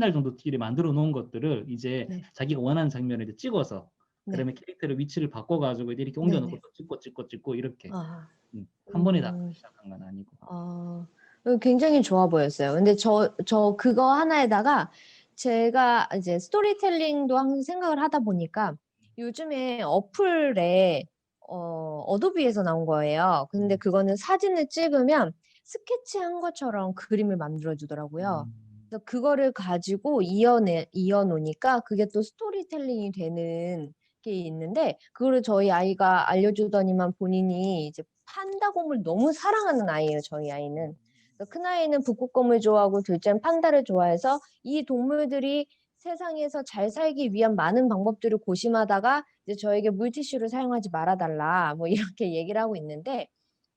[SPEAKER 3] 달 정도 길에 만들어 놓은 것들을 이제
[SPEAKER 1] 네,
[SPEAKER 3] 자기가 원하는 장면을 이제 찍어서
[SPEAKER 1] 네,
[SPEAKER 3] 그러면 캐릭터를 위치를 바꿔가지고 이제 이렇게
[SPEAKER 1] 네,
[SPEAKER 3] 옮겨놓고
[SPEAKER 1] 네.
[SPEAKER 3] 또 찍고 이렇게
[SPEAKER 1] 아,
[SPEAKER 3] 한 번에 다
[SPEAKER 1] 음,
[SPEAKER 3] 시작한 건 아니고.
[SPEAKER 1] 굉장히 좋아 보였어요. 근데 저 그거 하나에다가 제가 이제 스토리텔링도 항상 생각을 하다 보니까 요즘에 어플에 어도비에서 나온 거예요. 근데 그거는 사진을 찍으면 스케치한 것처럼 그림을 만들어 주더라고요.
[SPEAKER 3] 음,
[SPEAKER 1] 그래서 그거를 가지고 이어놓으니까 그게 또 스토리텔링이 되는 게 있는데 그거를 저희 아이가 알려주더니만 본인이 이제 판다곰을 너무 사랑하는 아이예요, 저희 아이는. 그래서 큰아이는 북극곰을 좋아하고 둘째는 판다를 좋아해서 이 동물들이 세상에서 잘 살기 위한 많은 방법들을 고심하다가 이제 저에게 물티슈를 사용하지 말아달라 뭐 이렇게 얘기를 하고 있는데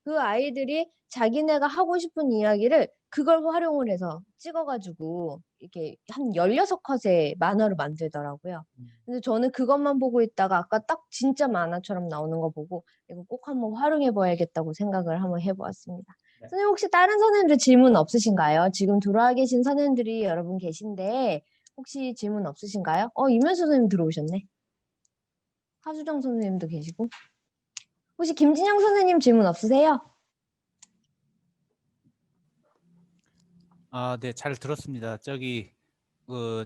[SPEAKER 1] 그 아이들이 자기네가 하고 싶은 이야기를 그걸 활용을 해서 찍어가지고 이렇게 한 16컷의 만화를 만들더라고요. 근데 저는 그것만 보고 있다가 아까 딱 진짜 만화처럼 나오는 거 보고 이거 꼭 한번 활용해 봐야겠다고 생각을 한번 해보았습니다.
[SPEAKER 3] 네.
[SPEAKER 1] 선생님 혹시 다른 선생님들 질문 없으신가요? 지금 들어와 계신 선생님들이 여러분 계신데 혹시 질문 없으신가요? 이면수 선생님 들어오셨네. 하수정 선생님도 계시고. 혹시 김진영 선생님 질문 없으세요?
[SPEAKER 4] 아, 네, 잘 들었습니다. 저기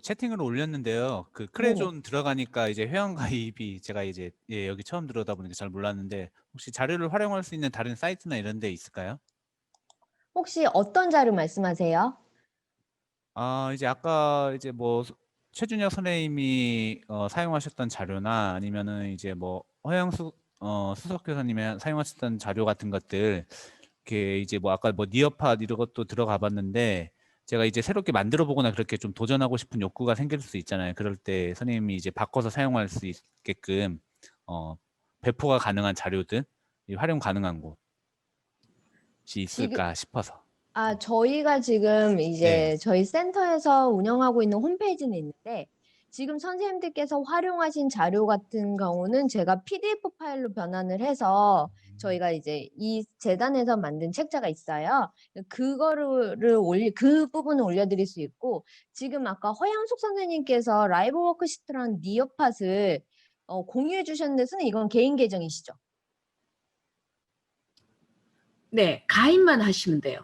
[SPEAKER 4] 채팅으로 올렸는데요. 그
[SPEAKER 1] 네네.
[SPEAKER 4] 크레존 들어가니까 이제 회원 가입이 제가 이제 여기 처음 들어오다 보니까 잘 몰랐는데 혹시 자료를 활용할 수 있는 다른 사이트나 이런 데 있을까요?
[SPEAKER 1] 혹시 어떤 자료 말씀하세요?
[SPEAKER 4] 아, 이제 아까 이제 뭐 최준혁 선생님이 사용하셨던 자료나 아니면은 이제 뭐 수석 교사님이 사용하셨던 자료 같은 것들 이렇게 이제 뭐 아까 뭐 니어팟 이런 것도 들어가 봤는데 제가 이제 새롭게 만들어 보거나 그렇게 좀 도전하고 싶은 욕구가 생길 수 있잖아요. 그럴 때 선생님이 이제 바꿔서 사용할 수 있게끔 배포가 가능한 자료들 활용 가능한 곳이
[SPEAKER 1] 지금,
[SPEAKER 4] 있을까 싶어서.
[SPEAKER 1] 저희가 지금
[SPEAKER 4] 네.
[SPEAKER 1] 이제 저희 센터에서 운영하고 있는 홈페이지는 있는데 지금 선생님들께서 활용하신 자료 같은 경우는 제가 PDF 파일로 변환을 해서 저희가 이제 이 재단에서 만든 책자가 있어요. 그 부분을 올려드릴 수 있고 지금 아까 허양숙 선생님께서 라이브 워크시트라는 니어팟을 공유해 주셨는데 선생님 이건 개인 계정이시죠?
[SPEAKER 2] 네, 가입만 하시면 돼요.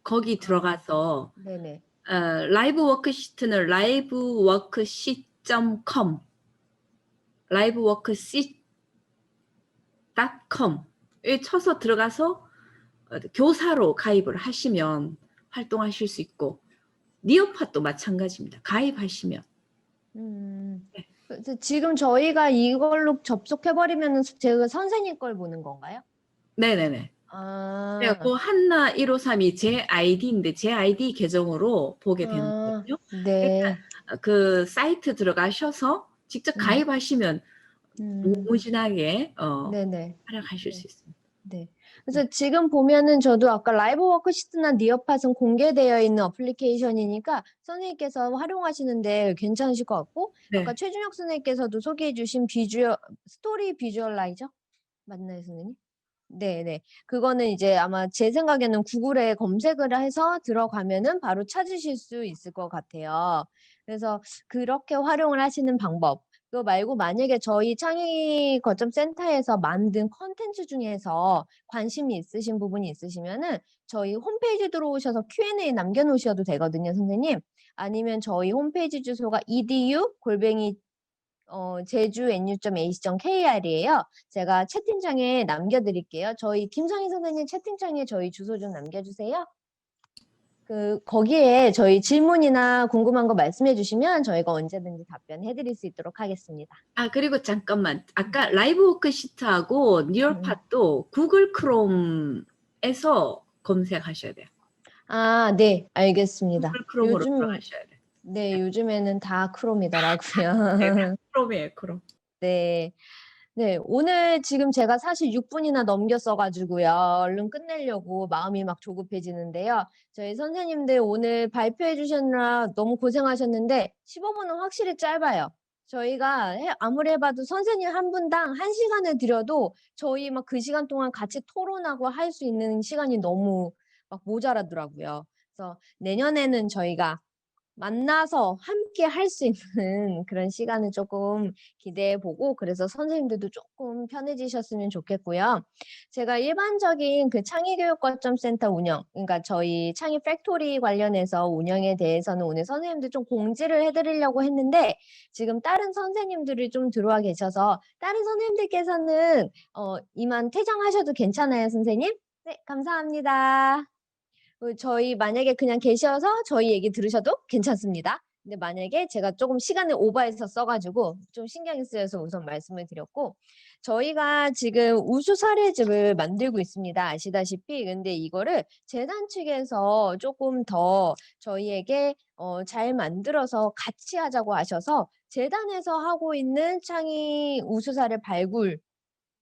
[SPEAKER 2] 거기 들어가서
[SPEAKER 1] 네네.
[SPEAKER 2] 라이브 워크시트는 liveworksheet.com liveworksheet.com을 쳐서 들어가서 교사로 가입을 하시면 활동하실 수 있고 니어팟도 마찬가지입니다. 가입하시면. 네.
[SPEAKER 1] 그래서 지금 저희가 이걸로 접속해버리면 제가 선생님 걸 보는 건가요?
[SPEAKER 2] 네네네. 그 한나 1532 제 아이디인데 제 아이디 계정으로 보게 되는 거거든요.
[SPEAKER 1] 네.
[SPEAKER 2] 그 사이트 들어가셔서 직접 가입하시면 무진하게
[SPEAKER 1] 네네.
[SPEAKER 2] 활용하실 수 있습니다.
[SPEAKER 1] 네. 그래서 지금 보면은 저도 아까 라이브 워크시트나 니어팟은 공개되어 있는 어플리케이션이니까 선생님께서 활용하시는데 괜찮으실 것 같고 아까
[SPEAKER 2] 네.
[SPEAKER 1] 최준혁 선생님께서도 소개해 주신 스토리 비주얼라이저 맞나요, 선생님? 네네. 그거는 이제 아마 제 생각에는 구글에 검색을 해서 들어가면은 바로 찾으실 수 있을 것 같아요. 그래서 그렇게 활용을 하시는 방법. 그거 말고 만약에 저희 창의 거점 센터에서 만든 콘텐츠 중에서 관심이 있으신 부분이 있으시면은 저희 홈페이지 들어오셔서 Q&A 남겨놓으셔도 되거든요, 선생님. 아니면 저희 홈페이지 주소가 jeju.ac.kr이에요. 제가 채팅창에 남겨드릴게요. 저희 김성희 선생님 채팅창에 저희 주소 좀 남겨주세요. 거기에 저희 질문이나 궁금한 거 말씀해 주시면 저희가 언제든지 답변해 드릴 수 있도록 하겠습니다.
[SPEAKER 2] 아, 그리고 잠깐만. 아까 라이브 워크시트하고 뉴얼팟도 구글 크롬에서 검색하셔야 돼요.
[SPEAKER 1] 아, 네, 알겠습니다.
[SPEAKER 2] 구글 크롬으로
[SPEAKER 1] 요즘,
[SPEAKER 2] 들어가셔야 돼요.
[SPEAKER 1] 네, 요즘에는 다 크롬이더라고요.
[SPEAKER 2] 크롬이에요, 크롬.
[SPEAKER 1] 네. 네, 오늘 지금 제가 사실 6분이나 넘겼어가지고요. 얼른 끝내려고 마음이 막 조급해지는데요. 저희 선생님들 오늘 발표해 주셨느라 너무 고생하셨는데 15분은 확실히 짧아요. 저희가 아무리 해봐도 선생님 한 분당 1시간을 들여도 저희 막 그 시간 동안 같이 토론하고 할 수 있는 시간이 너무 막 모자라더라고요. 그래서 내년에는 저희가 만나서 함께 할 수 있는 그런 시간을 조금 기대해 보고 그래서 선생님들도 조금 편해지셨으면 좋겠고요. 제가 일반적인 그 창의교육거점센터 운영, 그러니까 저희 창의 팩토리 관련해서 운영에 대해서는 오늘 선생님들 좀 공지를 해드리려고 했는데 지금 다른 선생님들이 좀 들어와 계셔서 다른 선생님들께서는 이만 퇴장하셔도 괜찮아요, 선생님? 네, 감사합니다. 저희 만약에 그냥 계셔서 저희 얘기 들으셔도 괜찮습니다. 근데 만약에 제가 조금 시간을 오버해서 써가지고 좀 신경이 쓰여서 우선 말씀을 드렸고 저희가 지금 우수 사례집을 만들고 있습니다. 아시다시피 근데 이거를 재단 측에서 조금 더 저희에게 잘 만들어서 같이 하자고 하셔서 재단에서 하고 있는 창의 우수 사례 발굴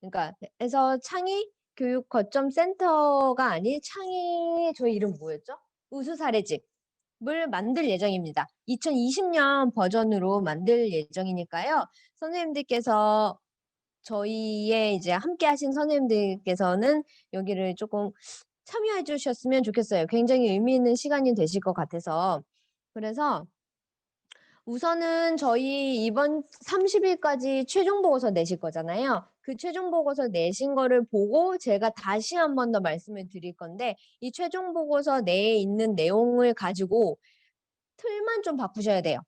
[SPEAKER 1] 그러니까 해서 창의 교육 거점 센터가 아닌 창의 저희 이름 뭐였죠? 우수 사례집을 만들 예정입니다. 2020년 버전으로 만들 예정이니까요. 선생님들께서 저희의 이제 함께 하신 선생님들께서는 여기를 조금 참여해 주셨으면 좋겠어요. 굉장히 의미 있는 시간이 되실 것 같아서. 그래서 우선은 저희 이번 30일까지 최종 보고서 내실 거잖아요. 그 최종 보고서 내신 거를 보고 제가 다시 한 번 더 말씀을 드릴 건데 이 최종 보고서 내에 있는 내용을 가지고 틀만 좀 바꾸셔야 돼요.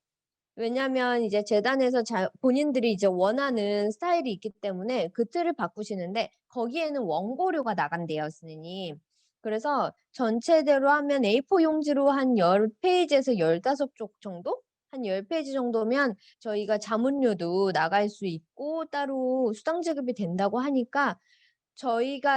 [SPEAKER 1] 왜냐하면 이제 재단에서 본인들이 이제 원하는 스타일이 있기 때문에 그 틀을 바꾸시는데 거기에는 원고료가 나간대요, 선생님. 그래서 전체대로 하면 A4 용지로 한 10페이지에서 15쪽 정도? 한 10페이지 정도면 저희가 자문료도 나갈 수 있고 따로 수당 지급이 된다고 하니까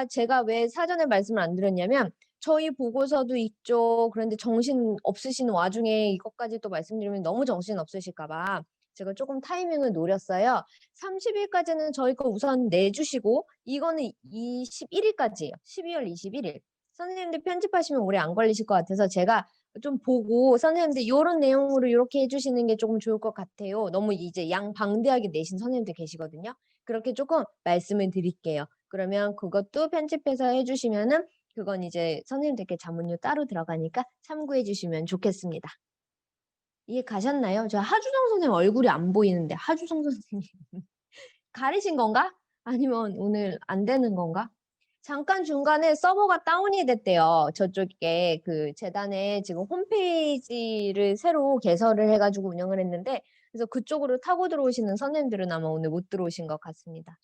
[SPEAKER 1] 제가 왜 사전에 말씀을 안 드렸냐면 저희 보고서도 있죠. 그런데 정신 없으신 와중에 이것까지 또 말씀드리면 너무 정신 없으실까 봐 제가 조금 타이밍을 노렸어요. 30일까지는 저희 거 우선 내주시고 이거는 21일까지예요. 12월 21일. 선생님들 편집하시면 오래 안 걸리실 것 같아서 제가 좀 보고 선생님들 이런 내용으로 이렇게 해주시는 게 조금 좋을 것 같아요. 너무 이제 양방대하게 내신 선생님들 계시거든요. 그렇게 조금 말씀을 드릴게요. 그러면 그것도 편집해서 해주시면은 그건 이제 선생님들께 자문료 따로 들어가니까 참고해 주시면 좋겠습니다. 이해 가셨나요? 저 하주성 선생님 얼굴이 안 보이는데 하주성 선생님 가리신 건가? 아니면 오늘 안 되는 건가? 잠깐 중간에 서버가 다운이 됐대요. 저쪽에 그 재단에 지금 홈페이지를 새로 개설을 해가지고 운영을 했는데 그래서 그쪽으로 타고 들어오시는 선생님들은 아마 오늘 못 들어오신 것 같습니다.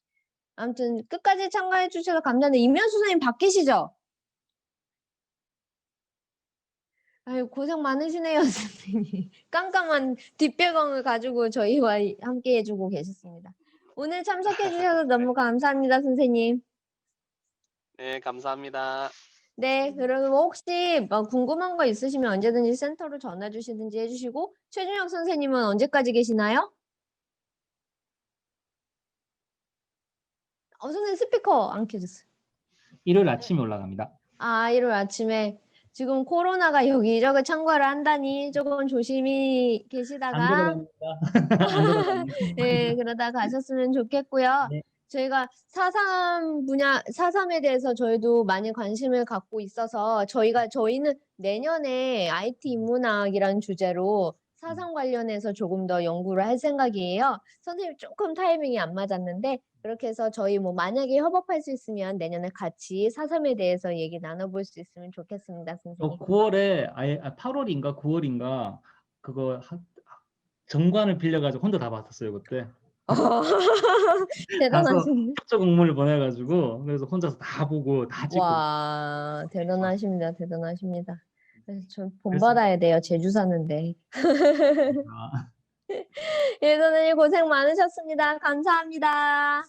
[SPEAKER 1] 아무튼 끝까지 참가해 주셔서 감사합니다. 임현수 선생님 바뀌시죠? 아유 고생 많으시네요, 선생님. 깜깜한 뒷배경을 가지고 저희와 함께 해주고 계셨습니다. 오늘 참석해 주셔서 너무 감사합니다, 선생님.
[SPEAKER 5] 네, 감사합니다.
[SPEAKER 1] 네, 그러면 혹시 뭐 궁금한 거 있으시면 언제든지 센터로 전화 주시든지 해주시고 최준혁 선생님은 언제까지 계시나요? 선생님 스피커 안 켜졌어요.
[SPEAKER 3] 일요일 아침에 올라갑니다.
[SPEAKER 1] 아, 일요일 아침에 지금 코로나가 여기저기 참가를 한다니 조금 조심히
[SPEAKER 3] 안
[SPEAKER 1] 계시다가
[SPEAKER 3] 들어갑니다. 안 들어갑니다.
[SPEAKER 1] 네, 그러다 가셨으면 좋겠고요.
[SPEAKER 3] 네.
[SPEAKER 1] 저희가 4.3에 대해서 저희도 많이 관심을 갖고 있어서 저희는 내년에 IT 인문학이라는 주제로 4.3 관련해서 조금 더 연구를 할 생각이에요. 선생님 조금 타이밍이 안 맞았는데 그렇게 해서 저희 뭐 만약에 협업할 수 있으면 내년에 같이 4.3에 대해서 얘기 나눠볼 수 있으면 좋겠습니다, 선생님.
[SPEAKER 3] 9월에 8월인가 9월인가 그거 정관을 빌려가지고 혼자 다 봤었어요 그때.
[SPEAKER 1] 대단하십니다.
[SPEAKER 3] 협조 공문을 보내가지고 그래서 혼자서 다 보고 다 찍고.
[SPEAKER 1] 와, 대단하십니다. 대단하십니다. 저 본받아야 돼요. 제주 사는데.
[SPEAKER 3] 아,
[SPEAKER 1] 예, 선생님 고생 많으셨습니다. 감사합니다.